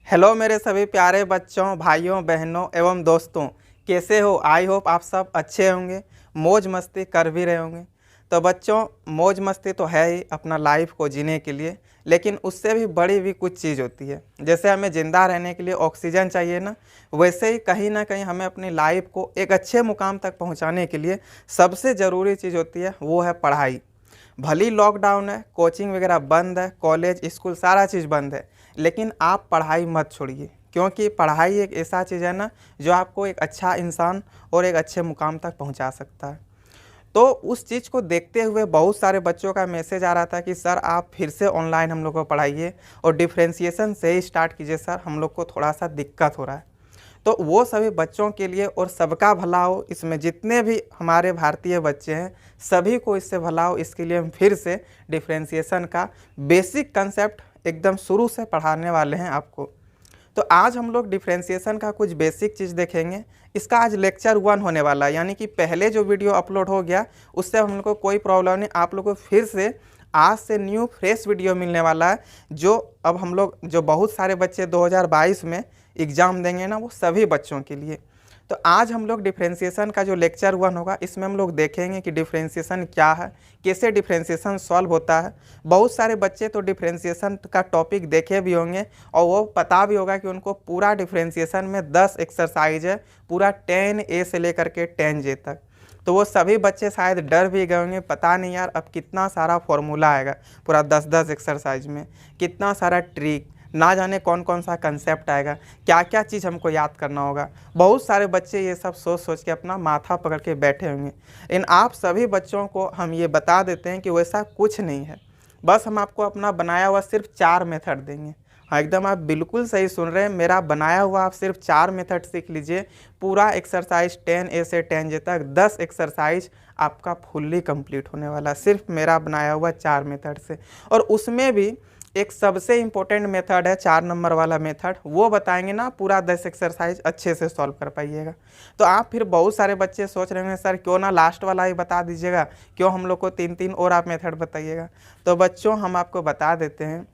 Hello मेरे सभी प्यारे बच्चों, भाइयों, बहनों एवं दोस्तों, कैसे हो? आई होप आप सब अच्छे होंगे, मौज मस्ती कर भी रहे होंगे। तो बच्चों, मौज मस्ती तो है ही अपना लाइफ को जीने के लिए, लेकिन उससे भी बड़ी भी कुछ चीज़ होती है। जैसे हमें ज़िंदा रहने के लिए ऑक्सीजन चाहिए ना, वैसे ही कहीं ना कहीं हमें अपनी लाइफ को एक अच्छे मुकाम तक पहुंचाने के लिए सबसे ज़रूरी चीज़ होती है, वो है पढ़ाई। भली लॉकडाउन है, कोचिंग वगैरह बंद है, कॉलेज स्कूल सारा चीज़ बंद है, लेकिन आप पढ़ाई मत छोड़िए, क्योंकि पढ़ाई एक ऐसा चीज़ है ना जो आपको एक अच्छा इंसान और एक अच्छे मुकाम तक पहुंचा सकता है। तो उस चीज़ को देखते हुए बहुत सारे बच्चों का मैसेज आ रहा था कि सर आप फिर से ऑनलाइन हम लोग को पढ़ाइए और डिफ्रेंसिएशन से ही स्टार्ट कीजिए सर, हम लोग को थोड़ा सा दिक्कत हो रहा है। तो वो सभी बच्चों के लिए और सबका भला हो, इसमें जितने भी हमारे भारतीय बच्चे हैं सभी को इससे भला हो, इसके लिए हम फिर से डिफ्रेंसिएशन का बेसिक कंसेप्ट एकदम शुरू से पढ़ाने वाले हैं आपको। तो आज हम लोग डिफ्रेंसिएशन का कुछ बेसिक चीज़ देखेंगे। इसका आज लेक्चर 1 होने वाला है, यानी कि पहले जो वीडियो अपलोड हो गया उससे हम लोग को कोई प्रॉब्लम नहीं, आप लोग को फिर से आज से न्यू फ्रेश वीडियो मिलने वाला है। जो अब हम लोग जो बहुत सारे बच्चे 2022 में एग्ज़ाम देंगे ना, वो सभी बच्चों के लिए। तो आज हम लोग डिफ्रेंसिएशन का जो लेक्चर 1 होगा इसमें हम लोग देखेंगे कि डिफ्रेंसिएशन क्या है, कैसे डिफ्रेंसिएशन सॉल्व होता है। बहुत सारे बच्चे तो डिफ्रेंसिएशन का टॉपिक देखे भी होंगे और वो पता भी होगा कि उनको पूरा डिफ्रेंसिएशन में 10 एक्सरसाइज है, पूरा 10A से लेकर के 10J तक। तो वो सभी बच्चे शायद डर भी गए होंगे, पता नहीं यार अब कितना सारा फॉर्मूला आएगा पूरा 10-10 एक्सरसाइज में, कितना सारा ट्रिक, ना जाने कौन कौन सा कंसेप्ट आएगा, क्या क्या चीज़ हमको याद करना होगा। बहुत सारे बच्चे ये सब सोच सोच के अपना माथा पकड़ के बैठे होंगे। इन आप सभी बच्चों को हम ये बता देते हैं कि वैसा कुछ नहीं है, बस हम आपको अपना बनाया हुआ सिर्फ 4 मेथड देंगे। हाँ, एकदम आप बिल्कुल सही सुन रहे हैं, मेरा बनाया हुआ आप सिर्फ 4 मेथड सीख लीजिए। पूरा एक्सरसाइज 10A से 10J तक 10 एक्सरसाइज आपका फुल्ली कंप्लीट होने वाला सिर्फ मेरा बनाया हुआ 4 मेथड से। और उसमें भी एक सबसे इम्पोर्टेंट मेथड है 4 नंबर वाला मेथड, वो बताएंगे ना, पूरा 10 एक्सरसाइज अच्छे से सॉल्व कर पाइएगा। तो आप फिर बहुत सारे बच्चे सोच रहे होंगे सर क्यों ना लास्ट वाला ही बता दीजिएगा, क्यों हम लोग को 3-3 और आप मेथड बताइएगा। तो बच्चों हम आपको बता देते हैं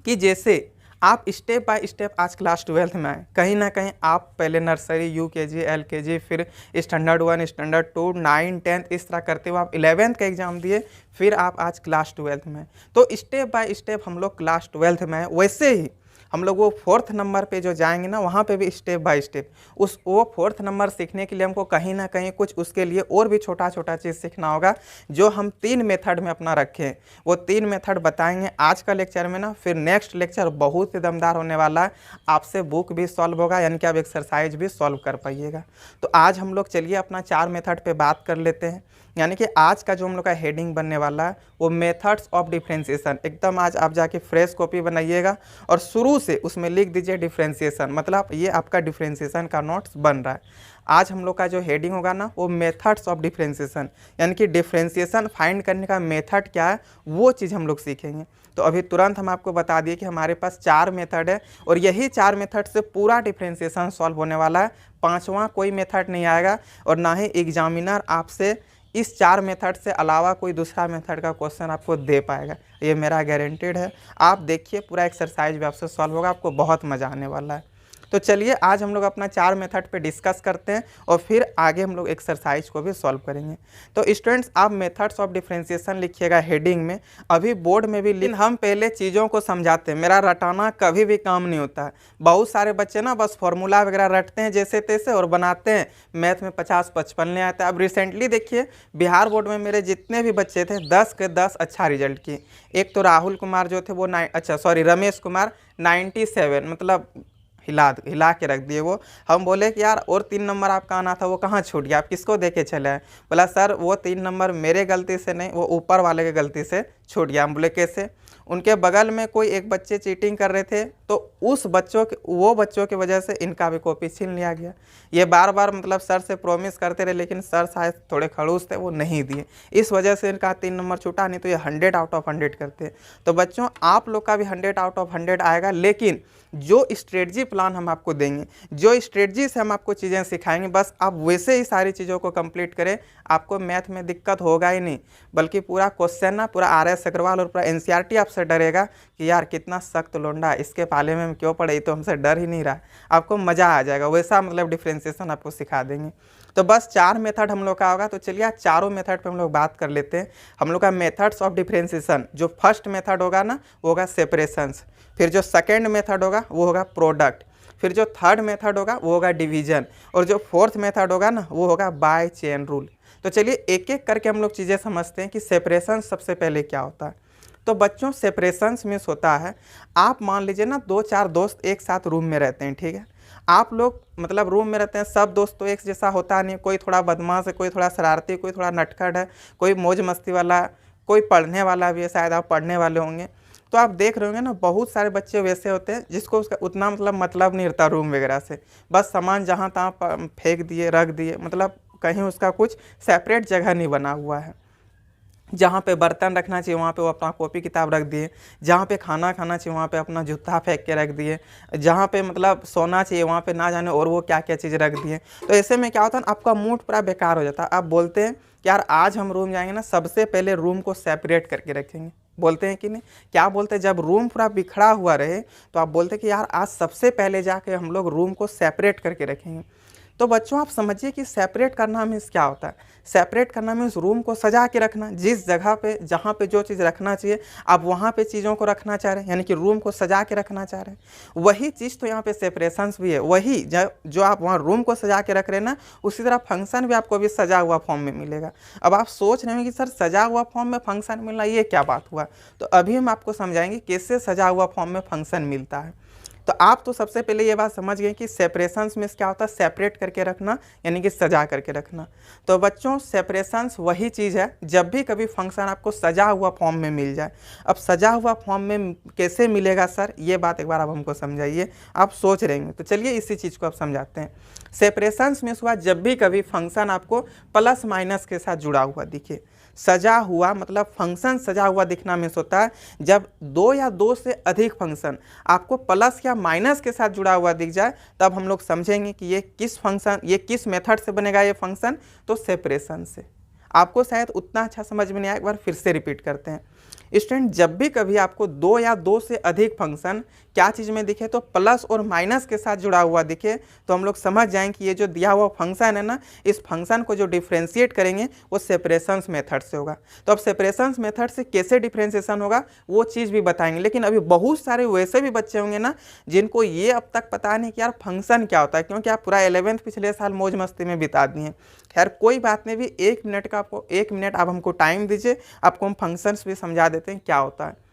कि जैसे आप स्टेप बाय स्टेप आज क्लास 12th में आए, कहीं ना कहीं आप पहले नर्सरी, यूकेजी, एलकेजी, फिर स्टैंडर्ड 1, स्टैंडर्ड 2, 9, 10 इस तरह करते हुए आप 11th का एग्ज़ाम दिए, फिर आप आज क्लास 12th में। तो स्टेप बाय स्टेप हम लोग क्लास 12th में आए, वैसे ही हम लोग वो 4th नंबर पे जो जाएंगे ना, वहाँ पे भी स्टेप बाय स्टेप वो 4th नंबर सीखने के लिए हमको कहीं ना कहीं कुछ उसके लिए और भी छोटा छोटा चीज़ सीखना होगा, जो हम 3 मेथड में अपना रखें। वो 3 मेथड बताएंगे आज का लेक्चर में ना, फिर नेक्स्ट लेक्चर बहुत ही दमदार होने वाला है, आपसे बुक भी सॉल्व होगा, यानी कि आप एक्सरसाइज भी सॉल्व कर पाइएगा। तो आज हम लोग चलिए अपना 4 मेथड पे बात कर लेते हैं। यानी कि आज का जो हम लोग का हेडिंग बनने वाला है वो मेथड्स ऑफ डिफ्रेंसिएशन। एकदम आज आप जाके फ्रेश कॉपी बनाइएगा और शुरू से उसमें लिख दीजिए डिफ्रेंसिएशन, मतलब ये आपका डिफ्रेंसिएशन का नोट्स बन रहा है। आज हम लोग का जो हेडिंग होगा ना वो मेथड्स ऑफ डिफ्रेंसिएशन, यानी कि डिफ्रेंसिएशन फाइंड करने का मेथड क्या है वो चीज़ हम लोग सीखेंगे। तो अभी तुरंत हम आपको बता दिए कि हमारे पास 4 मेथड है और यही 4 मेथड से पूरा डिफ्रेंसिएशन सॉल्व होने वाला है। 5वां कोई मेथड नहीं आएगा और ना ही एग्जामिनर आपसे इस 4 मेथड से अलावा कोई दूसरा मेथड का क्वेश्चन आपको दे पाएगा, ये मेरा गारंटेड है। आप देखिए पूरा एक्सरसाइज भी आपसे सॉल्व होगा, आपको बहुत मज़ा आने वाला है। तो चलिए आज हम लोग अपना 4 मेथड पे डिस्कस करते हैं और फिर आगे हम लोग एक्सरसाइज को भी सॉल्व करेंगे। तो स्टूडेंट्स आप मेथड्स ऑफ डिफ्रेंसिएशन लिखिएगा हेडिंग में, अभी बोर्ड में भी लिख। हम पहले चीज़ों को समझाते हैं, मेरा रटाना कभी भी काम नहीं होता है। बहुत सारे बच्चे ना बस फॉर्मूला वगैरह रटते हैं जैसे तैसे और बनाते हैं, मैथ में 50-55 ले आता है। अब रिसेंटली देखिए बिहार बोर्ड में मेरे जितने भी बच्चे थे 10 के 10 अच्छा रिजल्ट किए। एक तो राहुल कुमार जो थे वो रमेश कुमार 97, मतलब हिला के रख दिए वो। हम बोले कि यार और 3 नंबर आपका आना था वो कहाँ छूट गया, आप किसको देके चले आए? बोला सर वो 3 नंबर मेरे गलती से नहीं, वो ऊपर वाले के गलती से छूट गया। हम बोले कैसे? उनके बगल में कोई एक बच्चे चीटिंग कर रहे थे, तो वो बच्चों की वजह से इनका भी कॉपी छीन लिया गया। ये बार बार मतलब सर से प्रॉमिस करते रहे, लेकिन सर शायद थोड़े खड़ूस थे, वो नहीं दिए, इस वजह से इनका 3 नंबर छूटा, नहीं तो ये 100 आउट ऑफ 100 करते। तो बच्चों आप लोग का भी 100 आउट ऑफ 100 आएगा, लेकिन जो स्ट्रेटजी प्लान हम आपको देंगे, जो स्ट्रेटजी से हम आपको चीज़ें सिखाएंगे, बस आप वैसे ही सारी चीज़ों को कंप्लीट करें, आपको मैथ में दिक्कत होगा ही नहीं। बल्कि पूरा क्वेश्चन ना पूरा RS अग्रवाल और पूरा NCERT आपसे डरेगा कि यार कितना सख्त लोंडा, इसके पाले में हम क्यों पढ़े, ये तो हमसे डर ही नहीं रहा। आपको मज़ा आ जाएगा, वैसा मतलब डिफ्रेंसिएशन आपको सिखा देंगे। तो बस 4 मेथड हम लोग का होगा। तो चलिए आज चारों मेथड पे हम लोग बात कर लेते हैं। हम लोग का मेथड्स ऑफ डिफ्रेंसिएशन, जो फर्स्ट मेथड होगा ना वो होगा सेपरेशंस, फिर जो सेकंड मेथड होगा वो होगा प्रोडक्ट, फिर जो थर्ड मेथड होगा वो होगा डिवीजन, और जो फोर्थ मेथड होगा ना वो होगा बाय चेन रूल। तो चलिए एक एक करके हम लोग चीज़ें समझते हैं कि सेपरेशन सबसे पहले क्या होता है। तो बच्चों सेपरेशंस मीन्स होता है, आप मान लीजिए ना 2-4 दोस्त एक साथ रूम में रहते हैं, ठीक है। आप लोग मतलब रूम में रहते हैं, सब दोस्त तो एक जैसा होता नहीं, कोई थोड़ा बदमाश है, कोई थोड़ा शरारती, कोई थोड़ा नटखट है, कोई मौज मस्ती वाला, कोई पढ़ने वाला भी है, शायद आप पढ़ने वाले होंगे। तो आप देख रहे होंगे ना बहुत सारे बच्चे वैसे होते हैं जिसको उसका उतना मतलब नहीं रहता रूम वगैरह से, बस सामान जहाँ तहाँ फेंक दिए, रख दिए, मतलब कहीं उसका कुछ सेपरेट जगह नहीं बना हुआ है। जहाँ पे बर्तन रखना चाहिए वहाँ पे वो अपना कॉपी किताब रख दिए, जहाँ पे खाना खाना चाहिए वहाँ पे अपना जूता फेंक के रख दिए, जहाँ पे मतलब सोना चाहिए वहाँ पे ना जाने और वो क्या क्या चीज़ रख दिए। तो ऐसे में क्या होता है ना, आपका मूड पूरा बेकार हो जाता है। आप बोलते हैं कि यार आज हम रूम जाएंगे ना, सबसे पहले रूम को सेपरेट करके रखेंगे, बोलते हैं कि नहीं, क्या बोलते हैं, जब रूम पूरा बिखरा हुआ रहे तो आप बोलते हैं कि यार आज सबसे पहले जाके हम लोग रूम को सेपरेट करके रखेंगे। तो बच्चों आप समझिए कि सेपरेट करना मीन्स क्या होता है। सेपरेट करना मीन्स रूम को सजा के रखना, जिस जगह पे जहाँ पे जो चीज़ रखना चाहिए आप वहाँ पे चीज़ों को रखना चाह रहे हैं, यानी कि रूम को सजा के रखना चाह रहे हैं। वही चीज़ तो यहाँ पे सेपरेशंस भी है, वही जो आप वहाँ रूम को सजा के रख रहे हैं ना, उसी तरह फंक्शन भी आपको अभी सजा हुआ फॉर्म में मिलेगा। अब आप सोच रहे हैं कि सर सजा हुआ फॉर्म में फंक्शन मिलना ये क्या बात हुआ, तो अभी हम आपको समझाएंगे कैसे सजा हुआ फॉर्म में फंक्शन मिलता है। तो आप तो सबसे पहले ये बात समझ गए कि सेपरेशंस में क्या होता है, सेपरेट करके रखना यानी कि सजा करके रखना। तो बच्चों सेपरेशंस वही चीज़ है जब भी कभी फंक्शन आपको सजा हुआ फॉर्म में मिल जाए। अब सजा हुआ फॉर्म में कैसे मिलेगा सर, ये बात एक बार आप हमको समझाइए, आप सोच रहेंगे। तो चलिए इसी चीज़ को आप समझाते हैं। सेपरेशंस में हुआ जब भी कभी फंक्शन आपको प्लस माइनस के साथ जुड़ा हुआ दिखे। सजा हुआ मतलब फंक्शन सजा हुआ दिखना मीन्स होता है जब 2 या 2 से अधिक फंक्शन आपको प्लस या माइनस के साथ जुड़ा हुआ दिख जाए, तब हम लोग समझेंगे कि ये किस मेथड से बनेगा ये फंक्शन, तो सेपरेशन से। आपको शायद उतना अच्छा समझ में नहीं आया, एक बार फिर से रिपीट करते हैं। स्टूडेंट जब भी कभी आपको 2 या 2 से अधिक फंक्शन क्या चीज़ में दिखे, तो प्लस और माइनस के साथ जुड़ा हुआ दिखे, तो हम लोग समझ जाएं कि ये जो दिया हुआ फंक्शन है ना, इस फंक्शन को जो डिफ्रेंशिएट करेंगे वो सेपरेशंस मेथड से होगा। तो अब सेपरेशंस मेथड से कैसे डिफ्रेंशिएशन होगा वो चीज़ भी बताएंगे। लेकिन अभी बहुत सारे वैसे भी बच्चे होंगे ना जिनको ये अब तक पता नहीं कि यार फंक्शन क्या होता है, क्योंकि आप पूरा 11th पिछले साल मौज मस्ती में बिता दिए। खैर कोई बात नहीं, भी 1 मिनट का आपको 1 मिनट आप हमको टाइम दीजिए, आपको हम फंक्शंस भी समझा देते हैं क्या होता है।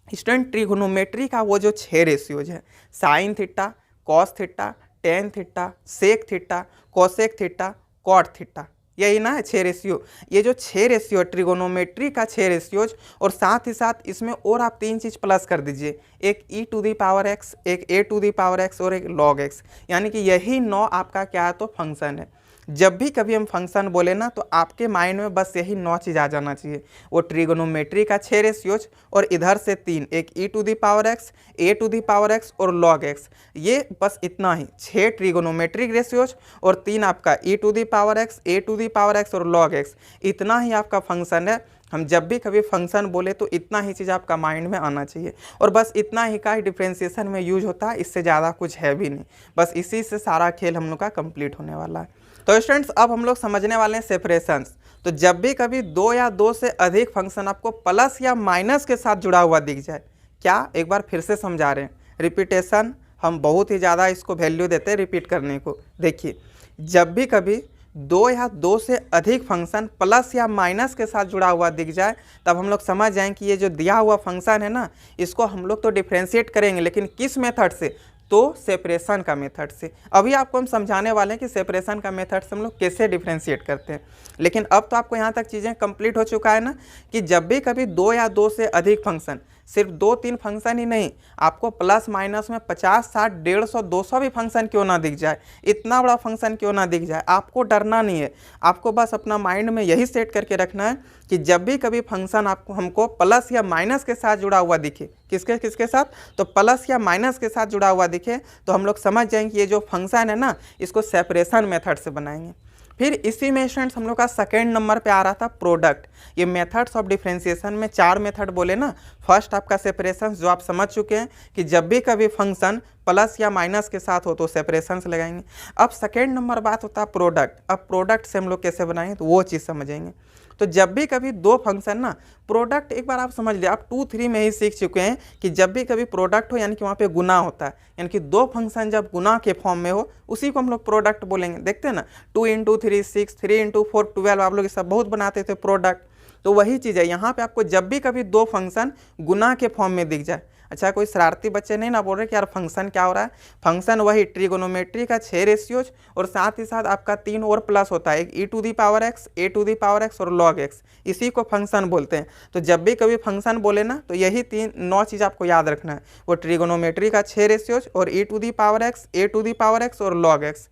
स्टूडेंट ट्रिगोनोमेट्री का वो जो 6 रेशियोज है, sine theta, cos theta, tan theta, sec theta, cosec theta, cot theta, यही ना है 6 रेशियो। ये जो 6 रेशियो ट्रिगोनोमेट्री का 6 रेशियोज, और साथ ही साथ इसमें और आप 3 चीज़ प्लस कर दीजिए, एक e to the power x, एक a to the power x और एक log x, यानी कि यही 9 आपका क्या है तो फंक्शन है। जब भी कभी हम फंक्शन बोले ना तो आपके माइंड में बस यही 9 चीज़ आ जाना चाहिए, वो ट्रिगोनोमेट्री का 6 रेशियोज और इधर से 3, एक e to the power x, a to the power x और log x, ये बस इतना ही 6 ट्रिगोनोमेट्रिक रेशियोज और 3 आपका e to the power x, a to the power x और log x, इतना ही आपका फंक्शन है। हम जब भी कभी फंक्शन बोले तो इतना ही चीज़ आपका माइंड में आना चाहिए, और बस इतना ही का डिफ्रेंशिएशन में यूज होता है, इससे ज़्यादा कुछ है भी नहीं। बस इसी से सारा खेल हम लोग का कंप्लीट होने वाला है। तो स्टूडेंट्स अब हम लोग समझने वाले हैं सेपरेशंस। तो जब भी कभी 2 या 2 से अधिक फंक्शन आपको प्लस या माइनस के साथ जुड़ा हुआ दिख जाए, क्या एक बार फिर से समझा रहे हैं, रिपीटेशन हम बहुत ही ज़्यादा इसको वैल्यू देते हैं रिपीट करने को। देखिए जब भी कभी 2 या 2 से अधिक फंक्शन प्लस या माइनस के साथ जुड़ा हुआ दिख जाए, तब हम लोग समझ जाएं कि ये जो दिया हुआ फंक्शन है ना, इसको हम लोग तो डिफ्रेंशिएट करेंगे, लेकिन किस मेथड से, तो सेपरेशन का मेथड से। अभी आपको हम समझाने वाले हैं कि सेपरेशन का मेथड से हम लोग कैसे डिफ्रेंशिएट करते हैं। लेकिन अब तो आपको यहाँ तक चीज़ें कंप्लीट हो चुका है ना, कि जब भी कभी 2 या 2 से अधिक फंक्शन सिर्फ 2-3 फंक्शन ही नहीं, आपको प्लस माइनस में 50, 60, 150, 200 भी फंक्शन क्यों ना दिख जाए, इतना बड़ा फंक्शन क्यों ना दिख जाए, आपको डरना नहीं है। आपको बस अपना माइंड में यही सेट करके रखना है कि जब भी कभी फंक्शन आपको हमको प्लस या माइनस के साथ जुड़ा हुआ दिखे, किसके किसके साथ, तो प्लस या माइनस के साथ जुड़ा हुआ दिखे, तो हम लोग समझ जाएंगे कि ये जो फंक्शन है ना, इसको सेपरेशन मेथड से बनाएंगे। फिर इसी में स्टूडेंट्स हम लोग का सेकेंड नंबर पे आ रहा था प्रोडक्ट। ये मेथड्स ऑफ डिफरेंशिएशन में 4 मेथड बोले ना। फर्स्ट आपका सेपरेशन, जो आप समझ चुके हैं कि जब भी कभी फंक्शन प्लस या माइनस के साथ हो तो सेपरेशन से लगाएंगे। अब सेकेंड नंबर बात होता है प्रोडक्ट। अब प्रोडक्ट से हम लोग कैसे बनाएंगे, तो वो चीज़ समझेंगे। तो जब भी कभी दो फंक्शन ना, प्रोडक्ट एक बार आप समझ लिया, आप 2-3 में ही सीख चुके हैं कि जब भी कभी प्रोडक्ट हो यानी कि वहाँ पे गुना होता है, यानी कि दो फंक्शन जब गुना के फॉर्म में हो उसी को हम लोग प्रोडक्ट बोलेंगे। देखते हैं ना, 2 × 3 6, 3 × 4 12, आप लोग ये सब बहुत बनाते थे प्रोडक्ट। तो वही चीज़ है यहाँ पे, आपको जब भी कभी दो फंक्शन गुना के फॉर्म में दिख जाए। अच्छा, कोई शरारती बच्चे नहीं ना बोल रहे कि यार फंक्शन क्या हो रहा है, फंक्शन वही ट्रिगोनोमेट्री का 6 रेशियोज और साथ ही साथ आपका 3 और प्लस होता है, एक e⁻x, a⁻x और log x, इसी को फंक्शन बोलते हैं। तो जब भी कभी फंक्शन बोले ना, तो यही 9 चीज़ आपको याद रखना है, वो ट्रिगोनोमेट्री का 6 रेशियोज और e⁻x, a⁻x और log x।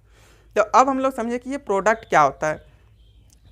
तो अब हम लोग समझे कि ये प्रोडक्ट क्या होता है।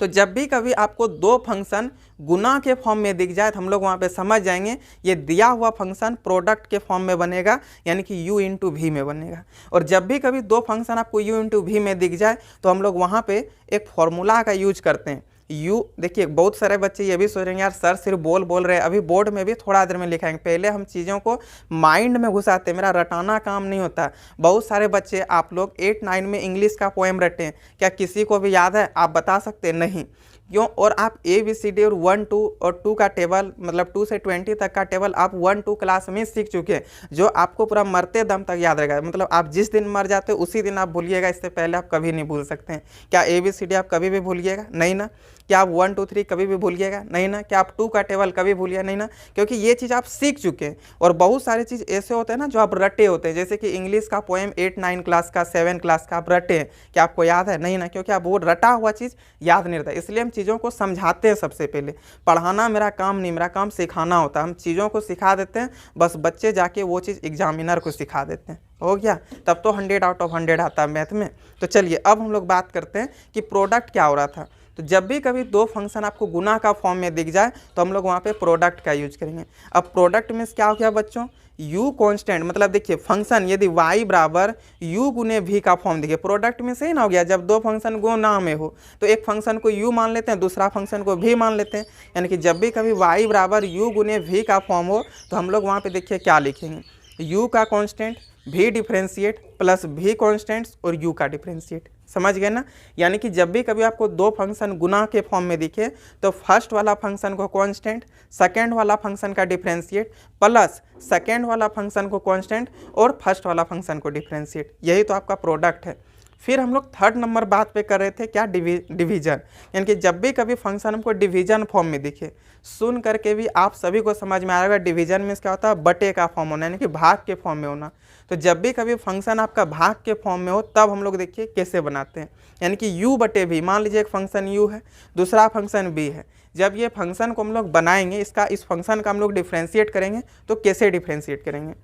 तो जब भी कभी आपको दो फंक्शन गुना के फॉर्म में दिख जाए तो हम लोग वहाँ पे समझ जाएंगे ये दिया हुआ फंक्शन प्रोडक्ट के फॉर्म में बनेगा, यानी कि u × v में बनेगा। और जब भी कभी दो फंक्शन आपको u × v में दिख जाए तो हम लोग वहाँ पे एक फॉर्मूला का यूज करते हैं। देखिए बहुत सारे बच्चे ये भी सोच रहे हैं यार सर सिर्फ बोल रहे हैं, अभी बोर्ड में भी थोड़ा देर में लिखाएंगे, पहले हम चीज़ों को माइंड में घुसाते हैं, मेरा रटाना काम नहीं होता। बहुत सारे बच्चे आप लोग 8-9 में इंग्लिश का पोएम रटे हैं, क्या किसी को भी याद है, आप बता सकते हैं? नहीं, क्यों? और आप ABCD और 1 2 और 2 का टेबल, मतलब 2 से 20 तक का टेबल आप 1-2 क्लास में सीख चुके हैं, जो आपको पूरा मरते दम तक याद रहेगा। मतलब आप जिस दिन मर जाते हो उसी दिन आप भूलिएगा, इससे पहले आप कभी नहीं भूल सकते हैं। क्या ABCD आप कभी भी भूलिएगा? नहीं ना। क्या आप 1 2 3 कभी भी भूलिएगा? नहीं ना। क्या आप 2 का टेबल कभी भूलिएगा? नहीं ना, क्योंकि ये चीज़ आप सीख चुके हैं। और बहुत सारी चीज़ ऐसे होते हैं ना जो आप रटे होते हैं, जैसे कि इंग्लिश का पोएम 8-9 क्लास का, 7 क्लास का आप रटे हैं, क्या आपको याद है? नहीं ना, क्योंकि आप वो रटा हुआ चीज़ याद नहीं रहता। इसलिए हम चीज़ों को समझाते हैं सबसे पहले। पढ़ाना मेरा काम नहीं, मेरा काम सिखाना होता है। हम चीज़ों को सिखा देते हैं, बस बच्चे जाके वो चीज़ एग्जामिनर को सिखा देते हैं। हो गया, तब तो 100 आउट ऑफ 100 आता है मैथ में। तो चलिए अब हम लोग बात करते हैं कि प्रोडक्ट क्या हो रहा था। तो जब भी कभी दो फंक्शन आपको गुना का फॉर्म में दिख जाए तो हम लोग वहाँ पे प्रोडक्ट का यूज करेंगे। अब प्रोडक्ट मीन्स क्या हो गया बच्चों, u कांस्टेंट, मतलब देखिए फंक्शन यदि y बराबर u × v का फॉर्म दिखे, प्रोडक्ट में सही ना हो गया। जब दो फंक्शन गुना में हो तो एक फंक्शन को u मान लेते हैं, दूसरा फंक्शन को v मान लेते हैं, यानी कि जब भी कभी y बराबर u × v का फॉर्म हो तो हम लोग वहाँ पे देखिए क्या लिखेंगे, u का constant, v differentiate plus v constants और u का डिफ्रेंशिएट। समझ गए ना। यानी कि जब भी कभी आपको दो फंक्शन गुना के फॉर्म में दिखे तो फर्स्ट वाला फंक्शन को कांस्टेंट, सेकंड वाला फंक्शन का डिफरेंशिएट प्लस सेकंड वाला फंक्शन को कांस्टेंट और फर्स्ट वाला फंक्शन को डिफरेंशिएट, यही तो आपका प्रोडक्ट है। फिर हम लोग थर्ड नंबर बात पे कर रहे थे क्या, डिवीजन। यानी कि जब भी कभी फंक्शन हमको डिवीजन फॉर्म में दिखे, सुन करके भी आप सभी को समझ में आएगा डिवीजन में क्या होता है, बटे का फॉर्म होना, यानी कि भाग के फॉर्म में होना। तो जब भी कभी फंक्शन आपका भाग के फॉर्म में हो तब हम लोग देखिए कैसे बनाते हैं, यानी कि u/v, मान लीजिए एक फंक्शन u है, दूसरा फंक्शन b है। जब ये फंक्शन को हम लोग बनाएंगे, इस फंक्शन का हम लोग डिफ्रेंशिएट करेंगे, तो कैसे डिफ्रेंशिएट करेंगे।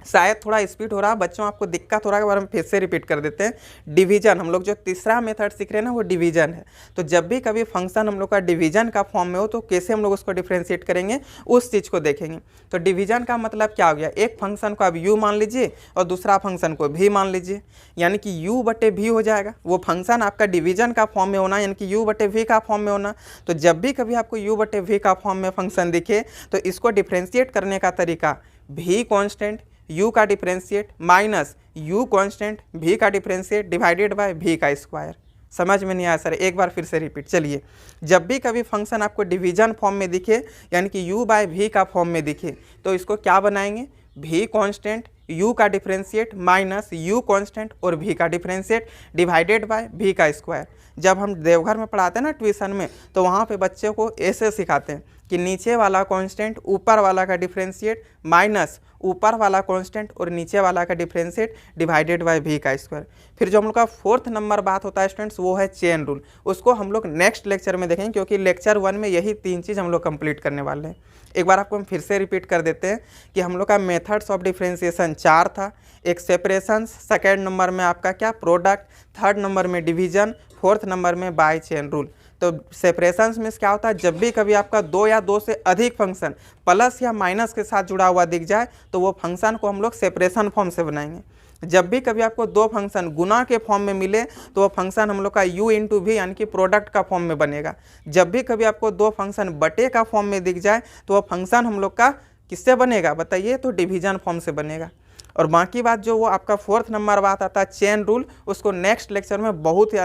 शायद थोड़ा स्पीड हो रहा है बच्चों, आपको दिक्कत हो रहा है, बार हम फिर से रिपीट कर देते हैं। डिवीजन, हम लोग जो तीसरा मेथड सीख रहे हैं ना वो डिवीजन है। तो जब भी कभी फंक्शन हम लोग का डिवीजन का फॉर्म में हो तो कैसे हम लोग उसको डिफ्रेंशिएट करेंगे, उस चीज़ को देखेंगे। तो डिवीजन का मतलब क्या हो गया, एक फंक्शन को आप u मान लीजिए और दूसरा फंक्शन को v मान लीजिए, यानी कि u/v हो जाएगा। वो फंक्शन आपका डिवीजन का फॉर्म में होना, यानी कि u/v का फॉर्म में होना। तो जब भी कभी आपको u/v का फॉर्म में फंक्शन दिखे तो इसको डिफ्रेंशिएट करने का तरीका, v कांस्टेंट, u का differentiate minus u constant, v का डिफरेंशिएट डिवाइडेड बाय v का स्क्वायर। समझ में नहीं आया सर, एक बार फिर से रिपीट। चलिए, जब भी कभी फंक्शन आपको डिवीजन फॉर्म में दिखे, यानी कि u/v का फॉर्म में दिखे, तो इसको क्या बनाएंगे, v कांस्टेंट, u का डिफरेंशिएट माइनस u कांस्टेंट और v का डिफरेंशिएट डिवाइडेड बाय v का स्क्वायर। जब हम देवघर में पढ़ाते हैं ना ट्यूशन में, तो वहाँ पे बच्चे को ऐसे सिखाते हैं कि नीचे वाला कांस्टेंट ऊपर वाला का डिफरेंशिएट माइनस ऊपर वाला कांस्टेंट और नीचे वाला का डिफरेंशिएट डिवाइडेड बाय v का स्क्वायर। फिर जो हम लोग का फोर्थ नंबर बात होता है स्टूडेंट्स वो है चेन रूल। उसको हम लोग नेक्स्ट लेक्चर में देखेंगे, क्योंकि लेक्चर 1 में यही 3 चीज़ हम लोग कंप्लीट करने वाले हैं। एक बार आपको हम फिर से रिपीट कर देते हैं कि हम लोग का मेथड्स ऑफ डिफरेंशिएशन 4 था। एक सेपरेशन, सेकेंड नंबर में आपका क्या प्रोडक्ट, थर्ड नंबर में डिवीजन, फोर्थ नंबर में बाय चेन रूल। तो सेपरेशंस में क्या होता है, जब भी कभी आपका 2 या 2 से अधिक फंक्शन प्लस या माइनस के साथ जुड़ा हुआ दिख जाए तो वो फंक्शन को हम लोग सेपरेशन फॉर्म से बनाएंगे। जब भी कभी आपको 2 फंक्शन गुना के फॉर्म में मिले तो वो फंक्शन हम लोग का u इंटू वी यानी कि प्रोडक्ट का फॉर्म में बनेगा। जब भी कभी आपको 2 फंक्शन बटे का फॉर्म में दिख जाए तो वो फंक्शन हम लोग का किससे बनेगा बताइए, तो डिवीजन फॉर्म से बनेगा। और बाकी बात जो वो आपका फोर्थ नंबर बात आता है चेन रूल, उसको नेक्स्ट लेक्चर में बहुत ही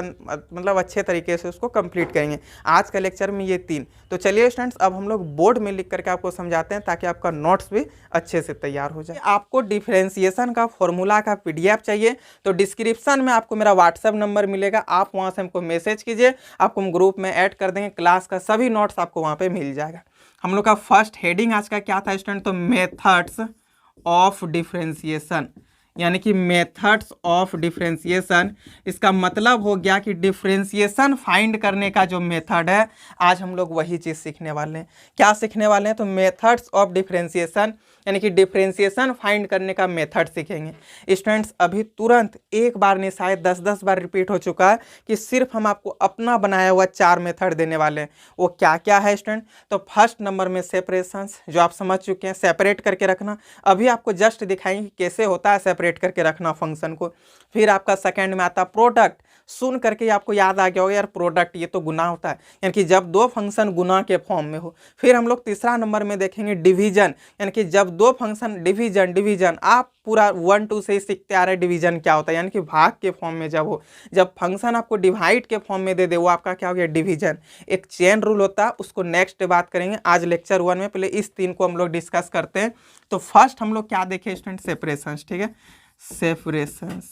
मतलब अच्छे तरीके से उसको कंप्लीट करेंगे। आज का लेक्चर में ये 3। तो चलिए स्टूडेंट्स अब हम लोग बोर्ड में लिख करके आपको समझाते हैं ताकि आपका नोट्स भी अच्छे से तैयार हो जाए। आपको डिफरेंशिएशन का फॉर्मूला का PDF चाहिए तो डिस्क्रिप्शन में आपको मेरा व्हाट्सएप नंबर मिलेगा, आप वहाँ से हमको मैसेज कीजिए, आपको हम ग्रुप में ऐड कर देंगे। क्लास का सभी नोट्स आपको वहाँ पर मिल जाएगा। हम लोग का फर्स्ट हेडिंग आज का क्या था स्टूडेंट, तो मेथड्स ऑफ डिफरेंशिएशन, यानी कि मेथड्स ऑफ डिफरेंशिएशन। इसका मतलब हो गया कि डिफरेंशिएशन फाइंड करने का जो मेथड है, आज हम लोग वही चीज़ सीखने वाले हैं। क्या सीखने वाले हैं, तो मेथड्स ऑफ डिफरेंशिएशन यानी कि डिफरेंशिएशन फाइंड करने का मेथड सीखेंगे। स्टूडेंट्स अभी तुरंत एक बार नहीं शायद 10-10 बार रिपीट हो चुका है कि सिर्फ हम आपको अपना बनाया हुआ 4 मेथड देने वाले हैं। वो क्या क्या है स्टूडेंट, तो फर्स्ट नंबर में सेपरेशंस, जो आप समझ चुके हैं, सेपरेट करके रखना। अभी आपको जस्ट दिखाएंगे कैसे होता है सेपरेट करके रखना फंक्शन को। फिर आपका सेकंड में आता प्रोडक्ट, सुन करके आपको याद आ गया होगा यार प्रोडक्ट ये तो गुना होता है, यानी कि जब 2 फंक्शन गुना के फॉर्म में हो। फिर हम लोग तीसरा नंबर में देखेंगे डिवीजन, यानी कि जब 2 फंक्शन डिवीजन आप पूरा 1-2 से ही सीखते आ रहे डिवीजन क्या होता है, यानी कि भाग के फॉर्म में जब हो। जब फंक्शन आपको डिवाइड के फॉर्म में दे दे वो आपका क्या हो गया डिवीजन। एक चेन रूल होता है, उसको नेक्स्ट बात करेंगे। आज लेक्चर 1 में पहले इस 3 को हम लोग डिस्कस करते हैं। तो फर्स्ट हम लोग क्या देखें स्टूडेंट, सेपरेशंस। ठीक है, सेपरेशंस,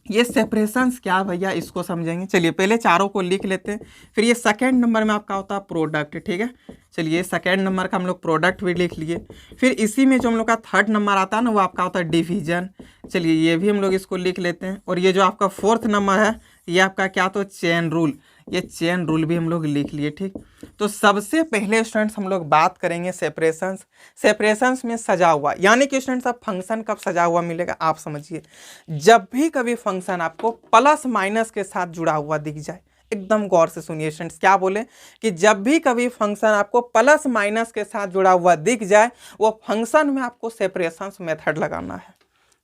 ये सेपरेशंस क्या भैया इसको समझेंगे। चलिए पहले चारों को लिख लेते हैं। फिर ये सेकंड नंबर में आपका होता है प्रोडक्ट। ठीक है, चलिए सेकंड नंबर का हम लोग प्रोडक्ट भी लिख लिए। फिर इसी में जो हम लोग का थर्ड नंबर आता है ना वो आपका होता है डिवीजन। चलिए ये भी हम लोग इसको लिख लेते हैं। और ये जो आपका फोर्थ नंबर है ये आपका क्या, तो चेन रूल, ये चेन रूल भी हम लोग लिख लिए। ठीक, तो सबसे पहले स्टूडेंट्स हम लोग बात करेंगे सेपरेशंस। सेपरेशंस में सजा हुआ, यानी कि स्टूडेंट्स अब फंक्शन कब सजा हुआ मिलेगा आप समझिए, जब भी कभी फंक्शन आपको प्लस माइनस के साथ जुड़ा हुआ दिख जाए। एकदम गौर से सुनिए स्टूडेंट्स, क्या बोले कि जब भी कभी फंक्शन आपको प्लस माइनस के साथ जुड़ा हुआ दिख जाए वो फंक्शन में आपको सेपरेशंस मेथड लगाना है।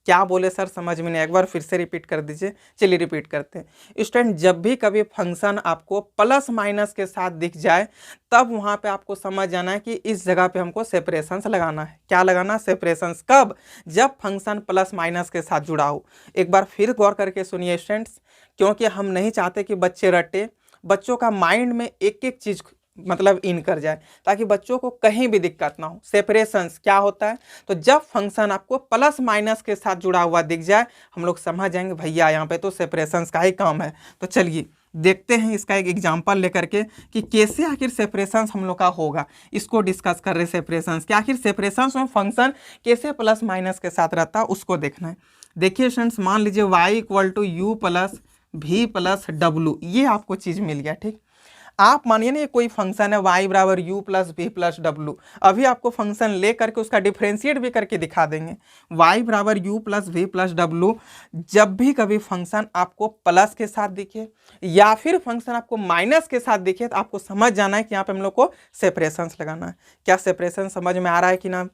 क्या बोले सर समझ में नहीं, एक बार फिर से रिपीट कर दीजिए। चलिए रिपीट करते हैं स्टूडेंट, जब भी कभी फंक्शन आपको प्लस माइनस के साथ दिख जाए तब वहाँ पे आपको समझ जाना है कि इस जगह पे हमको सेपरेशंस लगाना है। क्या लगाना, सेपरेशंस। कब, जब फंक्शन प्लस माइनस के साथ जुड़ा हो। एक बार फिर गौर करके सुनिए स्टूडेंट्स, क्योंकि हम नहीं चाहते कि बच्चे रटे, बच्चों का माइंड में एक एक चीज़ मतलब इन कर जाए ताकि बच्चों को कहीं भी दिक्कत ना हो। सेपरेशंस क्या होता है, तो जब फंक्शन आपको प्लस माइनस के साथ जुड़ा हुआ दिख जाए हम लोग समझ जाएंगे भैया यहाँ पे तो सेपरेशंस का ही काम है। तो चलिए देखते हैं इसका एक एग्जांपल लेकर के कि कैसे आखिर सेपरेशंस हम लोग का होगा। इसको डिस्कस कर रहे सेपरेशंस कि आखिर सेपरेशंस में फंक्शन कैसे प्लस माइनस के साथ रहता है उसको देखना है। देखिए स्टूडेंट्स, मान लीजिए y = u + v + w, ये आपको चीज़ मिल गया। ठीक, आप मानिए ना ये कोई फंक्शन है y = u + v + w। अभी आपको फंक्शन ले करके उसका डिफरेंशिएट भी करके दिखा देंगे। y = u + v + w, जब भी कभी फंक्शन आपको प्लस के साथ दिखे या फिर फंक्शन आपको माइनस के साथ दिखे तो आपको समझ जाना है कि यहाँ पे हम लोग को सेपरेशंस लगाना है। क्या सेपरेशन समझ में आ रहा है कि ना,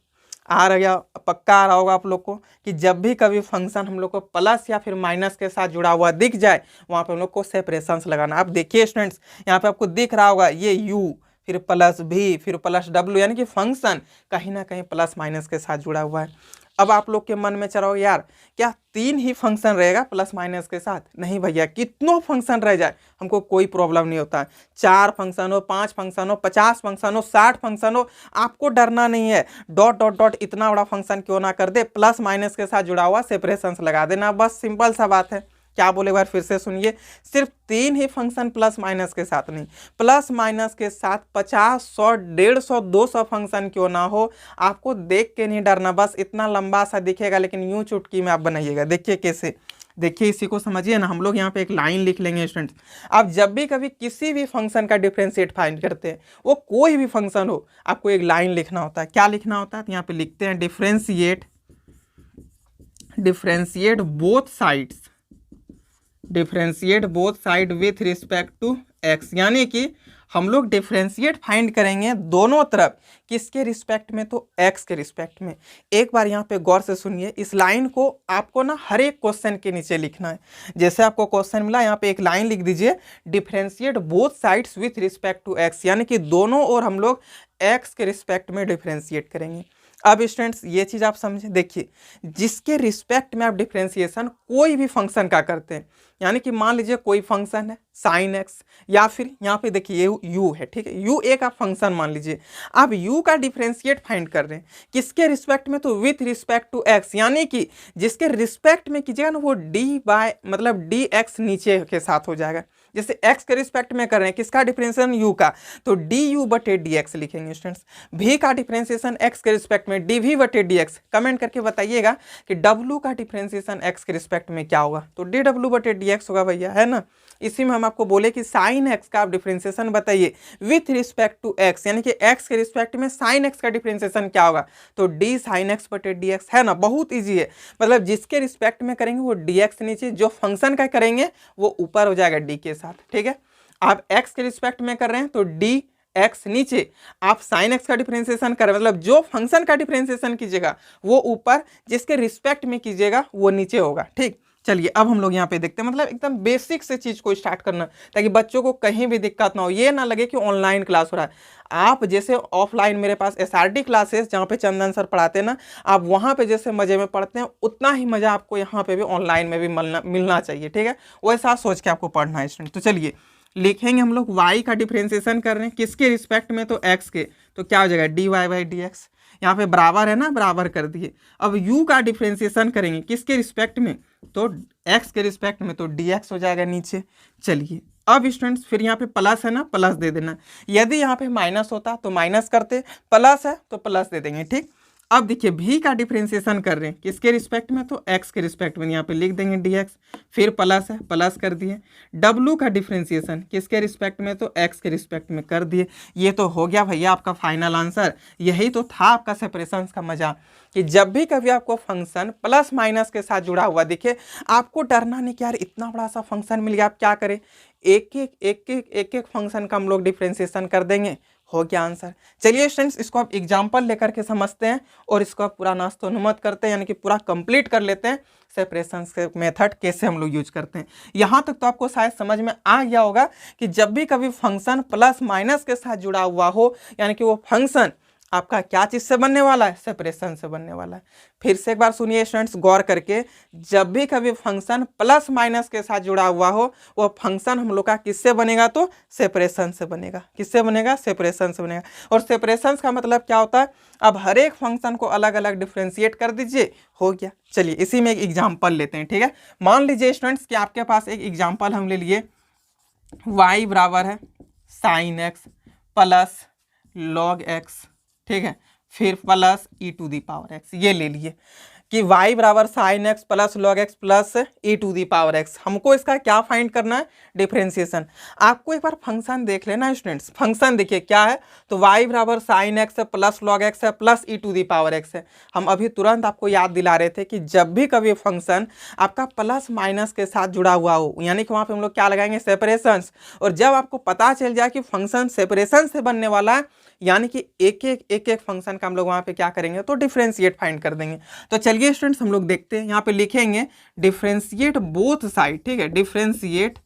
आ रहा, पक्का आ रहा होगा आप लोग को कि जब भी कभी फंक्शन हम लोग को प्लस या फिर माइनस के साथ जुड़ा हुआ दिख जाए वहाँ पे हम लोग को सेपरेशंस लगाना। आप देखिए स्टूडेंट्स, यहाँ पे आपको दिख रहा होगा ये u फिर प्लस v फिर प्लस w, यानी कि फंक्शन कहीं ना कहीं प्लस माइनस के साथ जुड़ा हुआ है। अब आप लोग के मन में चला होगा यार क्या 3 ही फंक्शन रहेगा प्लस माइनस के साथ? नहीं भैया, कितनों फंक्शन रह जाए हमको कोई प्रॉब्लम नहीं होता है। 4 फंक्शन हो, 5 फंक्शन हो, 50 फंक्शन हो, 60 फंक्शन हो, आपको डरना नहीं है। डॉट डॉट डॉट इतना बड़ा फंक्शन क्यों ना कर दे, प्लस माइनस के साथ जुड़ा हुआ सेपरेशंस लगा देना, बस सिंपल सा बात है। क्या बोले एक बार फिर से सुनिए, सिर्फ 3 ही फंक्शन प्लस माइनस के साथ नहीं, प्लस माइनस के साथ 50, 100, 150, 200 फंक्शन क्यों ना हो, आपको देख के नहीं डरना। बस इतना लंबा सा दिखेगा लेकिन यूं चुटकी में आप बनाइएगा। देखिए कैसे, देखिए इसी को समझिए ना। हम लोग यहाँ पे एक लाइन लिख लेंगे स्टूडेंट्स। आप जब भी कभी किसी भी फंक्शन का डिफरेंशिएट फाइंड करते हैं, वो कोई भी फंक्शन हो, आपको एक लाइन लिखना होता है। क्या लिखना होता है? तो यहाँ पे लिखते हैं differentiate both sides, differentiate both side with respect to x. यानी कि हम लोग डिफरेंशिएट फाइंड करेंगे दोनों तरफ, किसके रिस्पेक्ट में? तो एक्स के रिस्पेक्ट में। एक बार यहाँ पे गौर से सुनिए, इस लाइन को आपको ना हर एक क्वेश्चन के नीचे लिखना है। जैसे आपको क्वेश्चन मिला, यहाँ पे एक लाइन लिख दीजिए, differentiate both sides with respect to x, यानी कि दोनों ओर हम लोग एक्स के रिस्पेक्ट में डिफरेंशिएट करेंगे। अब स्टूडेंट्स ये चीज़ आप समझे, देखिए जिसके रिस्पेक्ट में आप डिफरेंशिएशन कोई भी फंक्शन का करते हैं, यानी कि मान लीजिए कोई फंक्शन है साइन एक्स, या फिर यहाँ पे देखिए यू है, ठीक है, यू एक आप फंक्शन मान लीजिए, आप यू का डिफरेंशिएट फाइंड कर रहे हैं किसके रिस्पेक्ट में? तो विथ रिस्पेक्ट टू एक्स, यानी कि जिसके रिस्पेक्ट में कीजिएगा ना वो डी बाय मतलब डी एक्स नीचे के साथ हो जाएगा। जैसे x के रिस्पेक्ट में कर रहे हैं किसका डिफरेंशिएशन? u का, तो डी यू बटे डी एक्स लिखेंगे स्टूडेंट्स। v का डिफरेंशिएशन x के रिस्पेक्ट में डी वी बटे डी एक्स। कमेंट करके बताइएगा कि w का डिफरेंशिएशन x के रिस्पेक्ट में क्या होगा? तो डी डब्ल्यू बटे डी एक्स होगा भैया, है ना। इसी में हम आपको बोले कि साइन x का आप डिफरेंशिएशन बताइए विथ रिस्पेक्ट टू x, यानी कि x के रिस्पेक्ट में साइन x का डिफरेंशिएशन क्या होगा? तो डी साइन x बटे डी एक्स, है ना। बहुत ईजी है, मतलब जिसके रिस्पेक्ट में करेंगे वो डी एक्स नीचे, जो फंक्शन का करेंगे वो ऊपर हो जाएगा डी के साथ, ठीक है। आप x के रिस्पेक्ट में कर रहे हैं तो डी एक्स नीचे, आप साइन एक्स का डिफरेंशिएशन कर रहे हैं, मतलब जो फंक्शन का डिफरेंशिएशन कीजिएगा वो ऊपर, जिसके रिस्पेक्ट में कीजिएगा वो नीचे होगा, ठीक। चलिए अब हम लोग यहाँ पे देखते हैं, मतलब एकदम बेसिक से चीज़ को स्टार्ट करना, ताकि बच्चों को कहीं भी दिक्कत ना हो, ये ना लगे कि ऑनलाइन क्लास हो रहा है। आप जैसे ऑफलाइन मेरे पास एसआरटी क्लासेस जहाँ पे चंदन सर पढ़ाते हैं ना, आप वहाँ पे जैसे मज़े में पढ़ते हैं, उतना ही मज़ा आपको यहाँ पे भी ऑनलाइन में भी मिलना चाहिए, ठीक है। वैसा सोच के आपको पढ़ना है स्टूडेंट। तो चलिए लिखेंगे हम लोग y का डिफरेंशिएशन कर रहे हैं किसके रिस्पेक्ट में? तो x के, तो क्या हो जाएगा? D Y by D x. यहाँ पे बराबर है ना, बराबर कर दिए। अब u का डिफरेंशिएशन करेंगे किसके रिस्पेक्ट में? तो x के रिस्पेक्ट में, तो डी एक्स हो जाएगा नीचे। चलिए अब स्टूडेंट्स फिर यहाँ पे प्लस है ना, प्लस दे देना। यदि यहाँ पे माइनस होता तो माइनस करते, प्लस है तो प्लस दे देंगे, ठीक। अब देखिए v का डिफरेंशिएशन कर रहे हैं किसके रिस्पेक्ट में? तो x के रिस्पेक्ट में, यहाँ पे लिख देंगे dx, फिर प्लस है, प्लस कर दिए। w का डिफरेंशिएशन किसके रिस्पेक्ट में? तो x के रिस्पेक्ट में कर दिए। ये तो हो गया भैया आपका फाइनल आंसर। यही तो था आपका सेपरेशन का मजा, कि जब भी कभी आपको फंक्शन प्लस माइनस के साथ जुड़ा हुआ दिखे, आपको डरना नहीं कि यार इतना बड़ा सा फंक्शन मिल गया, आप क्या करें, एक एक फंक्शन का हम लोग डिफरेंशिएशन कर देंगे, हो गया आंसर। चलिए स्टूडेंट्स इसको आप एग्जाम्पल लेकर के समझते हैं और इसको आप पूरा नास्तोनुमत करते हैं, यानी कि पूरा कंप्लीट कर लेते हैं। सेपरेशन के मेथड कैसे हम लोग यूज करते हैं, यहाँ तक तो आपको शायद समझ में आ गया होगा कि जब भी कभी फंक्शन प्लस माइनस के साथ जुड़ा हुआ हो, यानी कि वो फंक्शन आपका क्या चीज़ से बनने वाला है? सेपरेशन से बनने वाला है। फिर से एक बार सुनिए स्टूडेंट्स गौर करके, जब भी कभी फंक्शन प्लस माइनस के साथ जुड़ा हुआ हो, वो फंक्शन हम लोग का किससे बनेगा? तो सेपरेशन से बनेगा। किससे बनेगा? सेपरेशन से बनेगा। और सेपरेशन का मतलब क्या होता है? अब हर एक फंक्शन को अलग अलग डिफ्रेंशिएट कर दीजिए, हो गया। चलिए इसी में एक एग्जाम्पल लेते हैं, ठीक है। मान लीजिए स्टूडेंट्स कि आपके पास एक एग्जाम्पल हम ले लिए, y बराबर है sine x plus log x, ठीक है, फिर plus e to the power x. ये ले लिए कि y बराबर sine x plus log x plus e to the power x. हमको इसका क्या फाइंड करना है? डिफरेंशिएशन। आपको एक बार फंक्शन देख लेना है स्टूडेंट्स। फंक्शन देखिए क्या है, तो y बराबर साइन एक्स है प्लस लॉग एक्स है plus e to the power x है। हम अभी तुरंत आपको याद दिला रहे थे कि जब भी कभी फंक्शन आपका प्लस माइनस के साथ जुड़ा हुआ हो, यानी कि वहाँ पे हम लोग क्या लगाएंगे? सेपरेशंस। और जब आपको पता चल जाए कि फंक्शन सेपरेशन से बनने वाला है, यानी कि एक एक फंक्शन का हम लोग वहाँ पे क्या करेंगे? तो डिफरेंशिएट फाइंड कर देंगे। तो चलिए स्टूडेंट्स हम लोग देखते हैं, यहाँ पे लिखेंगे डिफरेंशिएट बोथ साइड, ठीक है, differentiate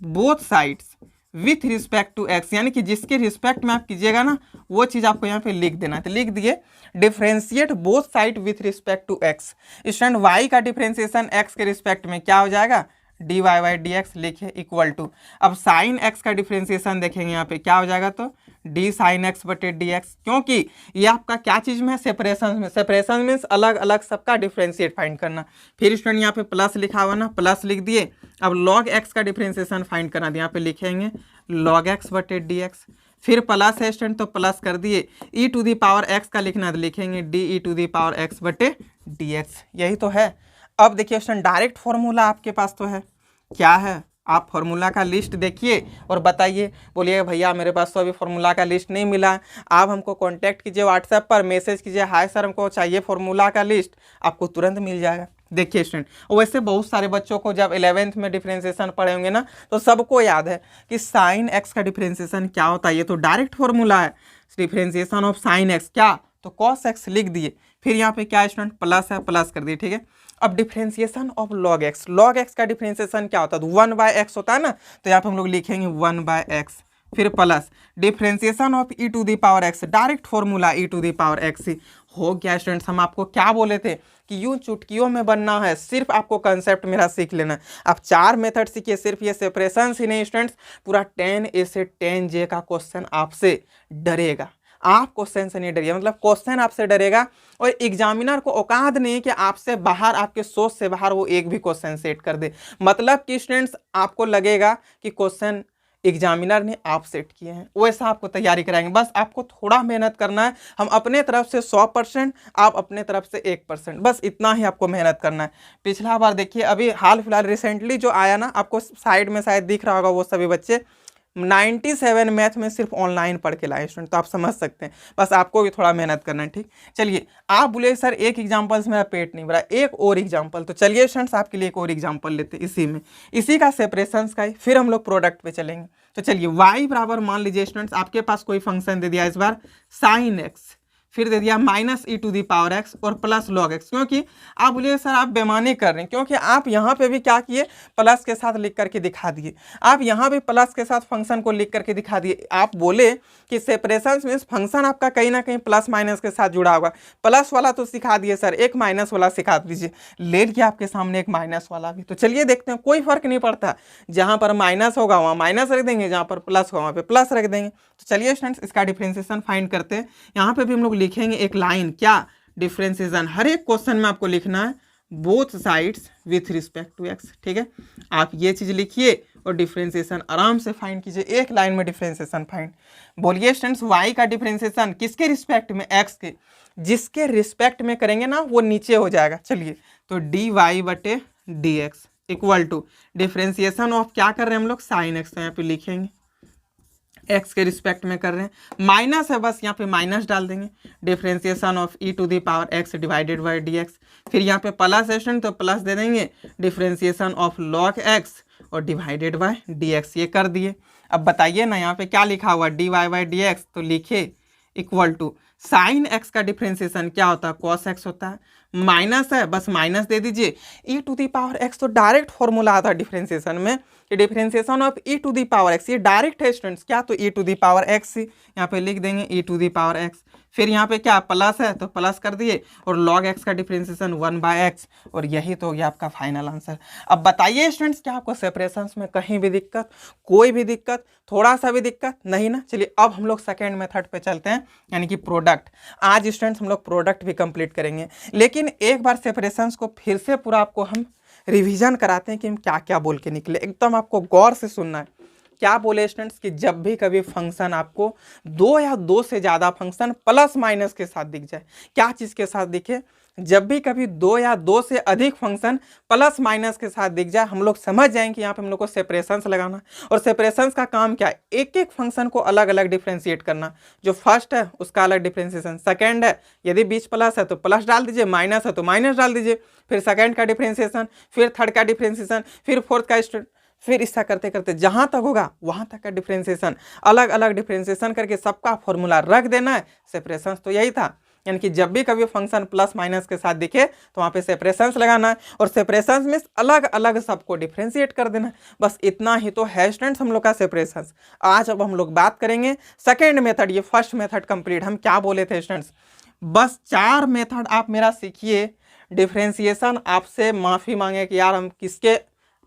both sides with respect to x, यानी कि जिसके रिस्पेक्ट में आप कीजिएगा ना वो चीज़ आपको यहाँ पे लिख देना है। तो लिख दिए differentiate both side with respect to x. Student y का डिफरेंशिएशन एक्स के रिस्पेक्ट में क्या हो जाएगा? D Y by D x लिखे इक्वल टू, अब साइन एक्स का डिफ्रेंसिएशन देखेंगे यहाँ पे क्या हो जाएगा, तो डी साइन एक्स बटे डी एक्स, क्योंकि ये आपका क्या चीज़ में है, सेपरेशन में। सेपरेशन मीन्स अलग अलग सबका डिफ्रेंशिएट फाइंड करना। फिर स्टूडेंट यहाँ पे प्लस लिखा हुआ ना, प्लस लिख दिए। अब लॉग एक्स का डिफ्रेंसिएशन फाइंड करना, यहाँ पे लिखेंगे लॉग एक्स बटे डी एक्स। फिर प्लस है स्टूडेंट तो प्लस कर दिए, e to the power x का लिखना है तो लिखेंगे d e to the power x बटे डी एक्स, यही तो है। अब देखिए स्टूडेंट डायरेक्ट फॉर्मूला आपके पास तो है, क्या है, आप फार्मूला का लिस्ट देखिए और बताइए, बोलिए भैया मेरे पास तो अभी फार्मूला का लिस्ट नहीं मिला। आप हमको कांटेक्ट कीजिए व्हाट्सएप पर, मैसेज कीजिए हाय सर हमको चाहिए फार्मूला का लिस्ट, आपको तुरंत मिल जाएगा। देखिए स्टूडेंट, वैसे बहुत सारे बच्चों को जब 11th में डिफ्रेंसिएशन पढ़े होंगे ना, तो सबको याद है कि साइन एक्स का डिफ्रेंसिएशन क्या होता है, ये तो डायरेक्ट फार्मूला है। डिफ्रेंसिएशन ऑफ साइन एक्स क्या, तो कॉस एक्स लिख दिए। फिर यहाँ पे क्या स्टूडेंट प्लस है, प्लस कर दिए, ठीक है। अब differentiation of log x, log x का डिफ्रेंसिएशन क्या होता है, तो 1/x होता है ना, तो यहाँ पे हम लोग लिखेंगे 1/x। फिर plus differentiation of e to the power x, direct formula e to the power x ही हो गया। स्टूडेंट्स हम आपको क्या बोले थे कि यूं चुटकियों में बनना है, सिर्फ आपको कंसेप्ट मेरा सीख लेना है। आप 4 मेथड सीखिए, सिर्फ ये सेपरेशन ही नहीं स्टूडेंट्स, पूरा 10A से 10J का क्वेश्चन आपसे डरेगा। आप क्वेश्चन से नहीं डरिए, मतलब क्वेश्चन आपसे डरेगा और एग्जामिनर को औकात नहीं है कि आपसे बाहर, आपके सोच से बाहर वो एक भी क्वेश्चन सेट कर दे। मतलब कि स्टूडेंट्स आपको लगेगा कि क्वेश्चन एग्जामिनर ने आप सेट किए हैं, वैसा आपको तैयारी कराएंगे। बस आपको थोड़ा मेहनत करना है, हम अपने तरफ से 100%, आप अपने तरफ से 1%, बस इतना ही आपको मेहनत करना है। पिछला बार देखिए, अभी हाल फिलहाल रिसेंटली जो आया ना, आपको साइड में शायद दिख रहा होगा, वो सभी बच्चे 97 मैथ में सिर्फ ऑनलाइन पढ़ के लाए स्टूडेंट, तो आप समझ सकते हैं, बस आपको भी थोड़ा मेहनत करना है, ठीक। चलिए, आप बोले सर एक एग्जाम्पल से मेरा पेट नहीं भरा, एक और एग्जाम्पल, तो चलिए स्टूडेंट्स आपके लिए एक और एग्जाम्पल लेते हैं इसी का सेपरेशंस का ही, फिर हम लोग प्रोडक्ट पे चलेंगे। तो चलिए y बराबर मान लीजिए स्टूडेंट्स आपके पास कोई फंक्शन दे दिया इस बार साइन एक्स, फिर दे दिया minus e to the power x और प्लस लॉग एक्स। क्योंकि आप बोलिए सर आप बेमानी कर रहे हैं, क्योंकि आप यहाँ पे भी क्या किए, प्लस के साथ लिख करके दिखा दिए। आप यहाँ भी प्लस के साथ फंक्शन को लिख करके दिखा दिए। आप बोले कि सेपरेशन मीन्स फंक्शन आपका कहीं ना कहीं प्लस माइनस के साथ जुड़ा होगा, प्लस वाला तो सिखा दिए सर, एक माइनस वाला सिखा दीजिए। ले लिया आपके सामने एक माइनस वाला भी, तो चलिए देखते हैं, कोई फर्क नहीं पड़ता, जहाँ पर माइनस होगा वहाँ माइनस रख देंगे, जहाँ पर प्लस होगा वहाँ पे प्लस रख देंगे। तो चलिए स्टूडेंट्स इसका डिफ्रेंसिएशन फाइंड करते हैं। यहाँ पे भी हम लोग लिखेंगे एक लाइन, क्या, डिफ्रेंसिएशन। हर एक क्वेश्चन में आपको लिखना है both sides with respect to x, ठीक है। आप ये चीज लिखिए और डिफ्रेंसिएशन आराम से फाइंड कीजिए, एक लाइन में डिफ्रेंसिएशन फाइंड। बोलिए स्टूडेंट्स y का डिफ्रेंसिएशन किसके रिस्पेक्ट में, x के, जिसके रिस्पेक्ट में करेंगे ना वो नीचे हो जाएगा। चलिए, तो डी वाई बटे d x equal to differentiation of क्या कर रहे हैं हम लोग, साइन एक्स, तो यहाँ पे लिखेंगे एक्स के रिस्पेक्ट में कर रहे हैं, माइनस है बस यहाँ पे माइनस डाल देंगे, differentiation of e to the power x divided by D x. फिर यहाँ पे प्लस है तो प्लस दे देंगे, डिफ्रेंसिएशन ऑफ लॉग एक्स और डिवाइडेड बाई डी एक्स, ये कर दिए। अब बताइए ना यहाँ पे क्या लिखा हुआ, d Y by D x, तो लिखे इक्वल टू साइन एक्स का डिफ्रेंसिएशन क्या होता है, कॉस एक्स होता है, माइनस है बस माइनस दे दीजिए, e to the power x तो डायरेक्ट फॉर्मूला आता है डिफ्रेंसिएशन में, differentiation of e to the power x, ये डायरेक्ट है स्टूडेंट्स, क्या, तो e to the power x, यहाँ पे लिख देंगे e to the power x. फिर यहाँ पे क्या प्लस है तो प्लस कर दिए, और लॉग एक्स का डिफ्रेंसिएशन 1/x, और यही तो हो गया आपका फाइनल आंसर। अब बताइए स्टूडेंट्स क्या आपको सेपरेशंस में कहीं भी दिक्कत, कोई भी दिक्कत, थोड़ा सा भी दिक्कत नहीं ना। चलिए अब हम लोग सेकेंड मेथड पे चलते हैं, यानी कि प्रोडक्ट। आज स्टूडेंट्स हम लोग प्रोडक्ट भी कंप्लीट करेंगे, लेकिन एक बार सेपरेशंस को फिर से पूरा आपको हम रिवीजन कराते हैं कि हम क्या क्या बोल के निकले, एकदम आपको गौर से सुनना है। क्या बोले स्टूडेंट्स कि जब भी कभी फंक्शन आपको 2 या 2 से ज़्यादा फंक्शन प्लस माइनस के साथ दिख जाए, क्या चीज़ के साथ दिखे, जब भी कभी 2 या 2 से अधिक फंक्शन प्लस माइनस के साथ दिख जाए, हम लोग समझ जाएंगे कि यहाँ पे हम लोग को सेपरेशंस लगाना। और सेपरेशंस का काम क्या है, एक एक फंक्शन को अलग अलग डिफ्रेंशिएट करना। जो फर्स्ट है उसका अलग डिफ्रेंशिएशन, सेकंड है यदि बीच प्लस है तो प्लस डाल दीजिए, माइनस है तो माइनस डाल दीजिए, फिर सेकंड का डिफ्रेंशिएशन, फिर थर्ड का डिफ्रेंशिएशन, फिर फोर्थ का, फिर ऐसा करते करते जहां तक होगा वहां तक का डिफ्रेंशिएशन, अलग अलग डिफ्रेंशिएशन करके सबका फॉर्मूला रख देना है। सेपरेशंस तो यही था, यानी कि जब भी कभी फंक्शन प्लस माइनस के साथ दिखे तो वहाँ पे सेपरेशंस लगाना है, और सेपरेशंस में अलग अलग सबको डिफ्रेंशिएट कर देना है। बस इतना ही तो है स्टूडेंट्स हम लोग का सेपरेशंस। आज अब हम लोग बात करेंगे सेकेंड मेथड, ये फर्स्ट मेथड कंप्लीट। हम क्या बोले थे स्टूडेंट्स, बस 4 मेथड आप मेरा सीखिए। डिफ्रेंशिएशन आपसे माफ़ी मांगे कि यार हम किसके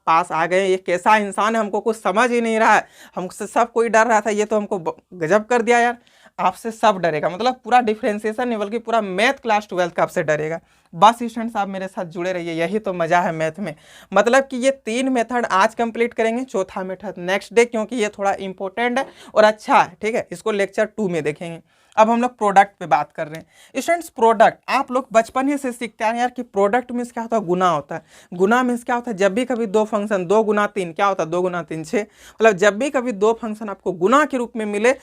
पास आ गए, ये कैसा इंसान है, हमको कुछ समझ ही नहीं रहा है, हमसे सब कोई डर रहा था, ये तो हमको गजब कर दिया यार। आपसे सब डरेगा, मतलब पूरा डिफरेंशिएशन नहीं बल्कि पूरा मैथ क्लास 12 का आपसे डरेगा। बस स्टूडेंट्स आप मेरे साथ जुड़े रहिए, यही तो मजा है मैथ में। मतलब कि ये 3 मेथड आज कंप्लीट करेंगे, चौथा मेथड नेक्स्ट डे, क्योंकि ये थोड़ा इंपॉर्टेंट है और अच्छा है, ठीक है। इसको लेक्चर 2 में देखेंगे। अब हम लोग प्रोडक्ट पे बात कर रहे हैं स्टूडेंट्स। प्रोडक्ट आप लोग बचपन ही से सीखते हैं यार कि प्रोडक्ट मीन्स क्या होता है, गुना होता है। गुना मीन्स क्या होता है, जब भी कभी दो फंक्शन 2 गुना 3 क्या होता है, 2 गुना 3 6, मतलब जब भी कभी दो फंक्शन आपको गुना के रूप में मिले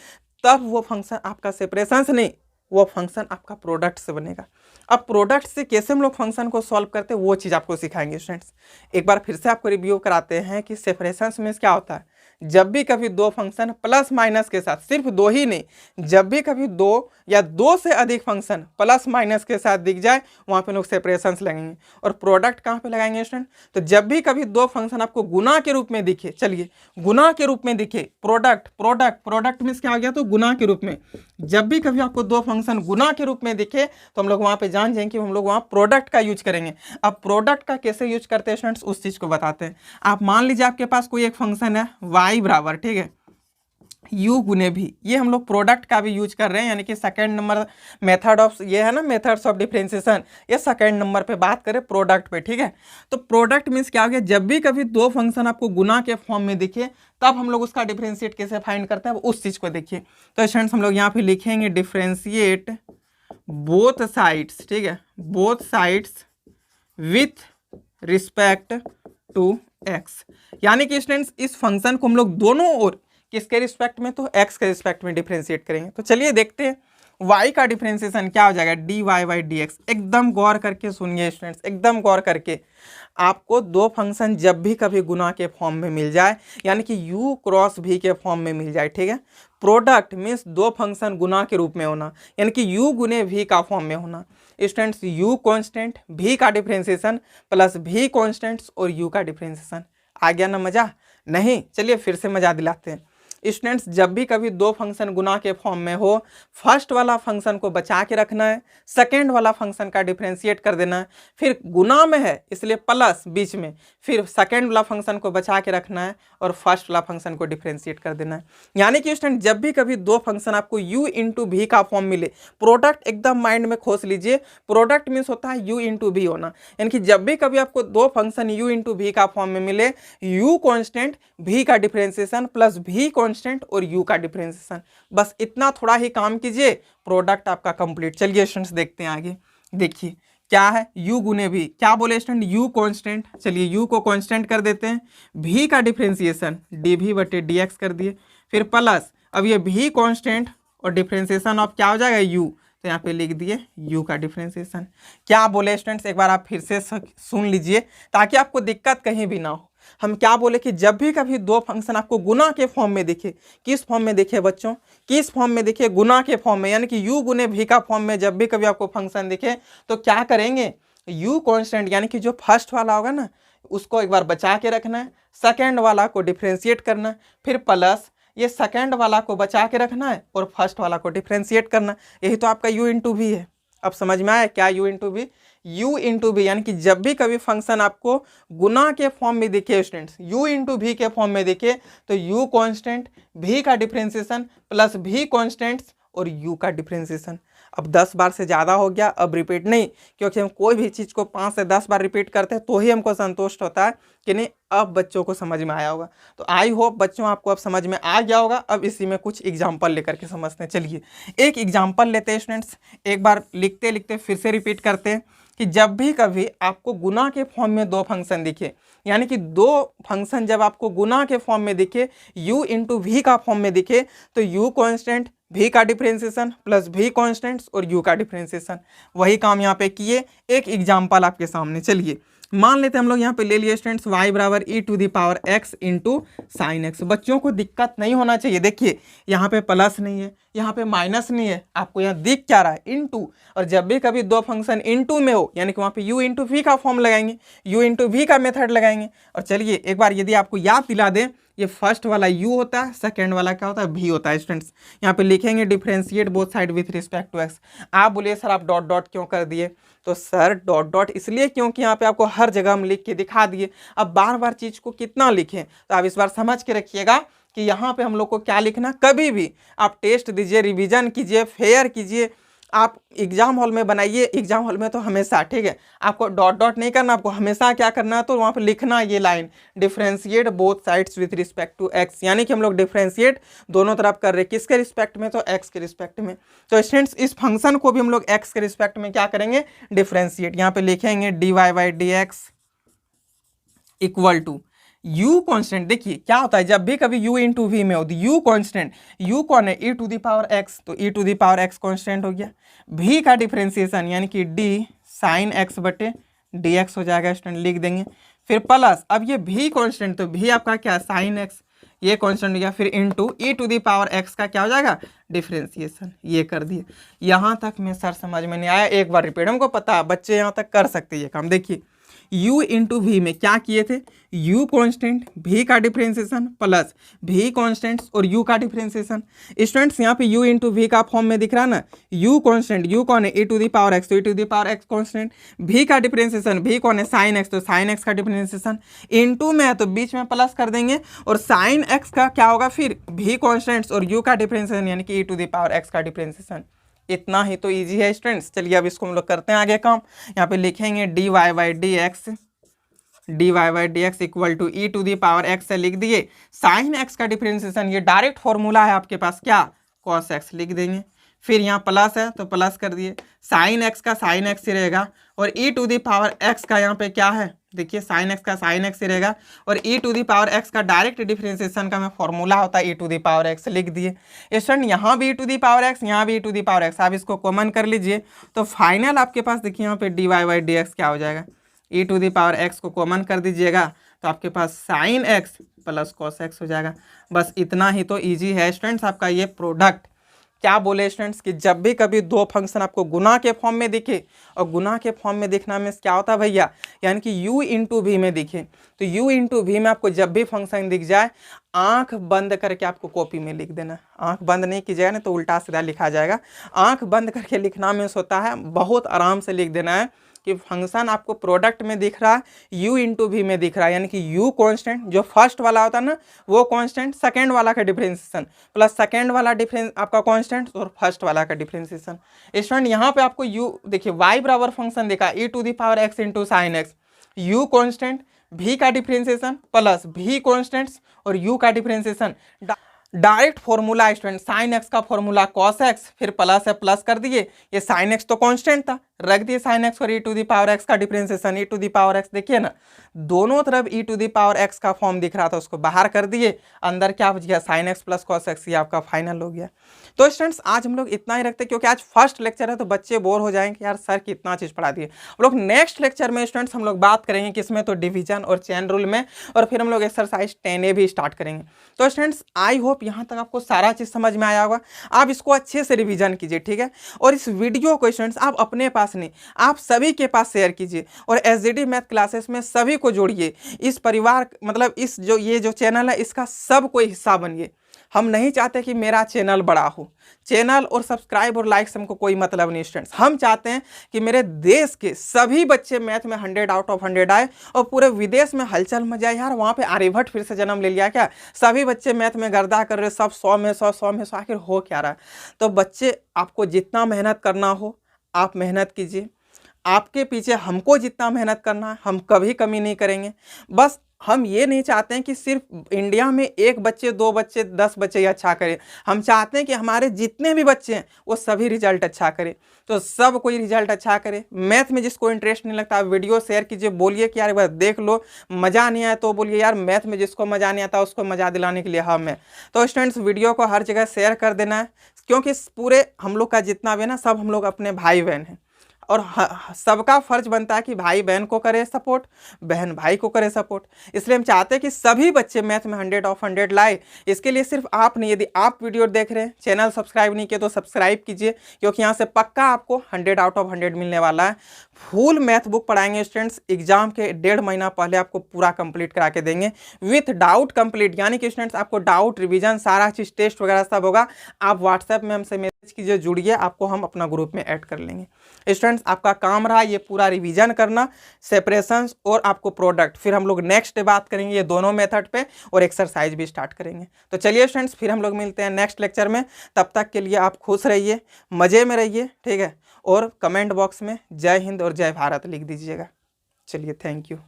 तब वो फंक्शन आपका सेपरेशन से नहीं, वो फंक्शन आपका प्रोडक्ट से बनेगा। अब प्रोडक्ट से कैसे हम लोग फंक्शन को सॉल्व करते हैं वो चीज़ आपको सिखाएंगे स्टूडेंट्स। एक बार फिर से आपको रिव्यू कराते हैं कि सेपरेशन मीन्स क्या होता है, जब भी कभी दो फंक्शन प्लस माइनस के साथ, सिर्फ दो ही नहीं, जब भी कभी दो या दो से अधिक फंक्शन प्लस माइनस के साथ दिख जाए वहाँ पे लोग सेपरेशन लगाएंगे। और प्रोडक्ट कहाँ पे लगाएंगे स्टूडेंट, तो जब भी कभी दो फंक्शन आपको गुना के रूप में दिखे, चलिए गुना के रूप में दिखे, प्रोडक्ट प्रोडक्ट प्रोडक्ट मीन्स क्या आ गया, तो गुना के रूप में, जब भी कभी आपको दो फंक्शन गुना के रूप में दिखे तो हम लोग वहाँ पे जान जाएंगे कि हम लोग वहाँ प्रोडक्ट का यूज करेंगे। अब प्रोडक्ट का कैसे यूज करते हैं स्टूडेंट्स, उस चीज़ को बताते हैं। आप मान लीजिए आपके पास कोई एक फंक्शन है y बराबर, ठीक है, u गुने भी, ये हम लोग प्रोडक्ट का भी यूज कर रहे हैं, यानी कि सेकंड नंबर मेथड ऑफ, ये है ना मेथड्स ऑफ डिफरेंशिएशन, ये सेकंड नंबर पे बात करें प्रोडक्ट पे, ठीक है। तो प्रोडक्ट मीन्स क्या हो गया, जब भी कभी दो फंक्शन आपको गुना के फॉर्म में दिखे तब हम लोग उसका डिफरेंशिएट कैसे फाइंड करते हैं, उस चीज को देखिए। तो स्टूडेंट्स हम लोग यहाँ पे लिखेंगे डिफरेंशिएट बोथ साइड्स, ठीक है, both sides with respect to x, यानी कि स्टूडेंट्स इस फंक्शन को हम लोग दोनों ओर किसके रिस्पेक्ट में, तो x के रिस्पेक्ट में डिफरेंशिएट करेंगे। तो चलिए देखते हैं y का डिफरेंशिएशन क्या हो जाएगा, dy बाई डी एक्स। एकदम गौर करके सुनिए स्टूडेंट्स, एकदम गौर करके। आपको दो फंक्शन जब भी कभी गुना के फॉर्म में मिल जाए, यानी कि u क्रॉस v के फॉर्म में मिल जाए, ठीक है, प्रोडक्ट मीन्स दो फंक्शन गुना के रूप में होना, यानी कि u गुने v का फॉर्म में होना। स्टूडेंट्स u कांस्टेंट, v का डिफरेंशिएशन प्लस v कांस्टेंट्स और u का डिफरेंशिएशन। आ गया ना मजा, नहीं चलिए फिर से मजा दिलाते हैं। स्टूडेंट्स जब भी कभी दो फंक्शन गुना के फॉर्म में हो, फर्स्ट वाला फंक्शन को बचा के रखना है, सेकेंड वाला फंक्शन का डिफरेंशिएट कर देना है, फिर गुना में है इसलिए प्लस बीच में, फिर सेकेंड वाला फंक्शन को बचा के रखना है और फर्स्ट वाला फंक्शन को डिफरेंशिएट कर देना है। यानी कि स्टूडेंट जब भी कभी दो फंक्शन आपको u इंटू भी का फॉर्म मिले, प्रोडक्ट एकदम माइंड में खोस लीजिए, प्रोडक्ट मीन्स होता है u इंटू भी होना, यानी कि जब भी कभी आपको दो फंक्शन u इंटू भी का फॉर्म में मिले, u कॉन्स्टेंट v का डिफरेंशिएशन प्लस v कांस्टेंट और u का डिफरेंशिएशन, बस इतना थोड़ा ही काम कीजिए, प्रोडक्ट आपका कंप्लीट। चलिए स्टूडेंट्स देखते हैं आगे, देखिए क्या है u गुने v, क्या बोले स्टूडेंट, u कांस्टेंट, चलिए u को कांस्टेंट कर देते हैं, v का डिफरेंशिएशन dv बटे dx कर दिए, फिर प्लस अब ये v कांस्टेंट और डिफरेंशिएशन ऑफ क्या हो जाएगा u, तो यहाँ पे लिख दिए u का डिफरेंशिएशन। क्या बोले स्टूडेंट्स, एक बार आप फिर से सुन लीजिए ताकि आपको दिक्कत कहीं भी ना हो। हम क्या बोले कि जब भी कभी दो फंक्शन आपको गुना के फॉर्म में दिखे, किस फॉर्म में दिखे बच्चों, किस फॉर्म में दिखे, गुना के फॉर्म में, यानी कि u गुने v का फॉर्म में जब भी कभी आपको फंक्शन दिखे तो क्या करेंगे, u कांस्टेंट यानी कि जो फर्स्ट वाला होगा ना उसको एक बार बचा के रखना है, सेकेंड वाला को डिफरेंशिएट करना है, फिर प्लस ये सेकेंड वाला को बचा के रखना है और फर्स्ट वाला को डिफरेंशिएट करना, यही तो आपका u इंटू वी है। अब समझ में आया क्या u into v, u into v यानी कि जब भी कभी फंक्शन आपको गुना के फॉर्म में दिखे स्टूडेंट्स, u इंटू वी के फॉर्म में दिखे तो u कांस्टेंट, v का डिफरेंशिएशन प्लस v कांस्टेंट्स और u का डिफरेंशिएशन। अब 10 बार से ज़्यादा हो गया, अब रिपीट नहीं, क्योंकि हम कोई भी चीज़ को 5 से 10 बार रिपीट करते हैं तो ही हमको संतुष्ट होता है कि नहीं अब बच्चों को समझ में आया होगा। तो आई होप बच्चों आपको अब समझ में आ गया होगा। अब इसी में कुछ एग्जाम्पल लेकर के समझते हैं। चलिए एक एग्जाम्पल लेते हैं स्टूडेंट्स, एक बार लिखते लिखते फिर से रिपीट करते हैं कि जब भी कभी आपको गुना के फॉर्म में दो फंक्शन दिखे, यानी कि दो फंक्शन जब आपको गुना के फॉर्म में दिखे, u इंटू वी का फॉर्म में दिखे तो u कांस्टेंट, v का डिफरेंशिएशन प्लस v कांस्टेंट्स और u का डिफरेंशिएशन, वही काम यहाँ पे किए। एक एग्जाम्पल आपके सामने, चलिए मान लेते हैं हम लोग यहाँ पे ले लिए स्टूडेंट्स y बराबर e to the power x into sine x. बच्चों को दिक्कत नहीं होना चाहिए, देखिए यहाँ पे प्लस नहीं है, यहाँ पे माइनस नहीं है, आपको यहाँ दिख क्या रहा है इनटू, और जब भी कभी दो फंक्शन इनटू में हो यानी कि वहाँ पे u इंटू वी का फॉर्म लगाएंगे, u इंटू वी का मेथड लगाएंगे। और चलिए एक बार यदि आपको याद दिला दें, ये फर्स्ट वाला u होता है, सेकेंड वाला क्या होता है v होता है। स्टूडेंट्स यहाँ पे लिखेंगे differentiate both side with respect to x। आप बोलिए सर आप डॉट डॉट क्यों कर दिए, तो सर डॉट डॉट इसलिए क्योंकि यहाँ पे आपको हर जगह हम लिख के दिखा दिए। अब बार बार चीज को कितना लिखें, तो आप इस बार समझ के रखिएगा कि यहाँ पे हम लोग को क्या लिखना। कभी भी आप टेस्ट दीजिए, रिवीजन कीजिए, फेयर कीजिए, आप एग्जाम हॉल में बनाइए, एग्जाम हॉल में तो हमेशा, ठीक है, आपको डॉट डॉट नहीं करना, आपको हमेशा क्या करना है, तो वहाँ पे लिखना ये line differentiate both sides with respect to x, यानी कि हम लोग डिफरेंशिएट दोनों तरफ कर रहे हैं, किसके रिस्पेक्ट में, तो एक्स के रिस्पेक्ट में। तो स्टूडेंट्स इस फंक्शन को भी हम लोग एक्स के रिस्पेक्ट में क्या करेंगे, डिफरेंशिएट। यहाँ पे लिखेंगे dy by D x equal to u constant. देखिए क्या होता है जब भी कभी u इंटू वी में हो तो u कांस्टेंट, u कौन है, e to the power x, तो e to the power x constant हो गया। v का डिफरेंशिएशन यानी कि d साइन x बटे dx हो जाएगा, स्टूडेंट लिख देंगे। फिर प्लस अब ये v कांस्टेंट, तो v आपका क्या साइन x, ये कांस्टेंट हो गया, फिर into e to the power x का क्या हो जाएगा, डिफरेंशिएशन, ये कर दिए। यहाँ तक में सर समझ में नहीं आया, एक बार रिपीट, हमको पता है बच्चे यहाँ तक कर सकते हैं ये काम। देखिए u इंटू वी में क्या किए थे, u कांस्टेंट, v का डिफरेंशिएशन प्लस v कांस्टेंट और u का डिफरेंशिएशन। स्टूडेंट्स यहाँ पे u इंटू वी का फॉर्म में दिख रहा है ना, u कांस्टेंट, u कौन है, e to the power x, तो e to the power x constant, v का डिफरेंशिएशन, v कौन है साइन x, तो साइन x का डिफरेंशिएशन, इंटू में है तो बीच में प्लस कर देंगे, और साइन x का क्या होगा फिर v कांस्टेंट और u का डिफरेंशिएशन यानी कि e to the power x का डिफरेंशिएशन। इतना ही तो इजी है स्टूडेंट्स। चलिए अब इसको हम लोग करते हैं आगे काम। यहाँ पे लिखेंगे dy by D x equal to e to the power x से लिख दिए, साइन एक्स का डिफरेंशिएशन ये डायरेक्ट फॉर्मूला है आपके पास, क्या कॉस एक्स लिख देंगे। फिर यहाँ प्लस है तो प्लस कर दिए, साइन एक्स का साइन एक्स ही रहेगा, और e to the power x का यहाँ पे क्या है, देखिए साइन एक्स का साइन एक्स ही रहेगा, और e to the power x का डायरेक्ट डिफरेंशिएशन का मैं फॉर्मूला होता है ई टू दी पावर एक्स लिख दिए। स्टूडेंट यहाँ भी ई टू दी पावर एक्स, यहाँ भी ई टू दी पावर एक्स, आप इसको कॉमन कर लीजिए, तो फाइनल आपके पास देखिए यहाँ पे D Y by D X क्या हो जाएगा, e to the power x को कॉमन कर दीजिएगा तो आपके पास sine x plus cos x हो जाएगा। बस इतना ही तो इजी है स्टूडेंट्स आपका ये प्रोडक्ट। क्या बोले स्टूडेंट्स कि जब भी कभी दो फंक्शन आपको गुना के फॉर्म में दिखे, और गुना के फॉर्म में दिखना में क्या होता है भैया, यानी कि u इंटू वी में दिखे, तो u इंटू वी में आपको जब भी फंक्शन दिख जाए आंख बंद करके आपको कॉपी में लिख देना। आंख बंद नहीं कीजिएगा ना तो उल्टा सीधा लिखा जाएगा, आंख बंद करके लिखना में होता है बहुत आराम से लिख देना है कि फंक्शन आपको प्रोडक्ट में दिख रहा है u इंटू वी में दिख रहा है, यानी कि u कांस्टेंट जो फर्स्ट वाला होता है ना वो कांस्टेंट, सेकंड वाला का डिफरेंशिएशन प्लस सेकंड वाला डिफरेंस आपका कांस्टेंट और फर्स्ट वाला का डिफरेंशिएशन। स्टूडेंट यहाँ पे आपको u देखिए y बराबर फंक्शन देखा e to the power x into sine x, u constant, v का डिफरेंशिएशन प्लस v कांस्टेंट्स और u का differentiation, direct formula student, sine x का फॉर्मूला कॉस एक्स, फिर प्लस है प्लस कर दिए, ये साइन एक्स तो कांस्टेंट था रख दिए साइन एक्स और e to the power x का differentiation, e to the power x देखिए ना दोनों तरफ e to the power x का फॉर्म दिख रहा था उसको बाहर कर दिए, अंदर क्या बच गया sign x plus cos x, ये आपका फाइनल हो गया। तो स्टूडेंट्स आज हम लोग इतना ही रखते हैं क्योंकि आज फर्स्ट लेक्चर है तो बच्चे बोर हो जाएंगे यार सर कितना चीज़ पढ़ा दिए। हम लोग नेक्स्ट लेक्चर में स्टूडेंट्स हम लोग बात करेंगे किसमें, तो डिवीजन और चेन रूल में, और फिर हम लोग एक्सरसाइज 10A भी स्टार्ट करेंगे। तो स्टूडेंट्स आई होप यहाँ तक आपको सारा चीज़ समझ में आया होगा, आप इसको अच्छे से रिवीजन कीजिए, ठीक है, और इस वीडियो को स्टूडेंट्स आप अपने पास नहीं आप सभी के पास शेयर कीजिए, और एसजीडी मैथ क्लासेस में सभी को जोड़िए, इस परिवार मतलब इस जो ये जो चैनल है इसका सब कोई हिस्सा बनिए। हम नहीं चाहते कि मेरा चैनल बड़ा हो, चैनल और सब्सक्राइब और लाइक से हमको कोई मतलब नहीं स्टूडेंट्स, हम चाहते हैं कि मेरे देश के सभी बच्चे मैथ में 100 आउट ऑफ 100 आए, और पूरे विदेश में हलचल मचाए। यार वहाँ पे आर्यभट्ट फिर से जन्म ले लिया क्या, सभी बच्चे मैथ में गर्दा कर रहे, सब 100 में 100 में 100, आखिर हो क्या रहा है। तो बच्चे आपको जितना मेहनत करना हो आप मेहनत कीजिए, आपके पीछे हमको जितना मेहनत करना है हम कभी कमी नहीं करेंगे। बस हम ये नहीं चाहते हैं कि सिर्फ इंडिया में 1 बच्चे 2 बच्चे 10 बच्चे ही अच्छा करें, हम चाहते हैं कि हमारे जितने भी बच्चे हैं वो सभी रिजल्ट अच्छा करें, तो सब कोई रिजल्ट अच्छा करे। मैथ में जिसको इंटरेस्ट नहीं लगता वीडियो शेयर कीजिए, बोलिए कि यार एक बार देख लो, मज़ा नहीं आया तो बोलिए यार मैथ में जिसको मज़ा नहीं आता उसको मज़ा दिलाने के लिए हम हैं। तो स्टूडेंट्स वीडियो को हर जगह शेयर कर देना है, क्योंकि पूरे हम लोग का जितना भी है ना सब हम लोग अपने भाई बहन हैं, और सबका फर्ज बनता है कि भाई बहन को करे सपोर्ट, बहन भाई को करे सपोर्ट। इसलिए हम चाहते हैं कि सभी बच्चे मैथ में 100 ऑफ 100 लाए। इसके लिए सिर्फ आप नहीं, यदि आप वीडियो देख रहे हैं, चैनल सब्सक्राइब नहीं किए तो सब्सक्राइब कीजिए, क्योंकि यहाँ से पक्का आपको 100 आउट ऑफ 100 मिलने वाला है। फुल मैथ बुक पढ़ाएंगे स्टूडेंट्स, एग्जाम के 1.5 महीना पहले आपको पूरा कंप्लीट करा के देंगे विथ डाउट कंप्लीट, यानी कि स्टूडेंट्स आपको डाउट रिवीजन सारा चीज टेस्ट वगैरह सब होगा। आप व्हाट्सएप में हमसे मैसेज कीजिए, जुड़िए, आपको हम अपना ग्रुप में ऐड कर लेंगे। स्टूडेंट्स आपका काम रहा ये पूरा रिवीजन करना, सेपरेशंस और आपको प्रोडक्ट। फिर हम लोग नेक्स्ट डे बात करेंगे ये दोनों मेथड पे और एक्सरसाइज भी स्टार्ट करेंगे। तो चलिए स्टूडेंट्स फिर हम लोग मिलते हैं नेक्स्ट लेक्चर में। तब तक के लिए आप खुश रहिए, मजे में रहिए, ठीक है। और कमेंट बॉक्स में जय हिंद और जय भारत लिख दीजिएगा। चलिए, थैंक यू।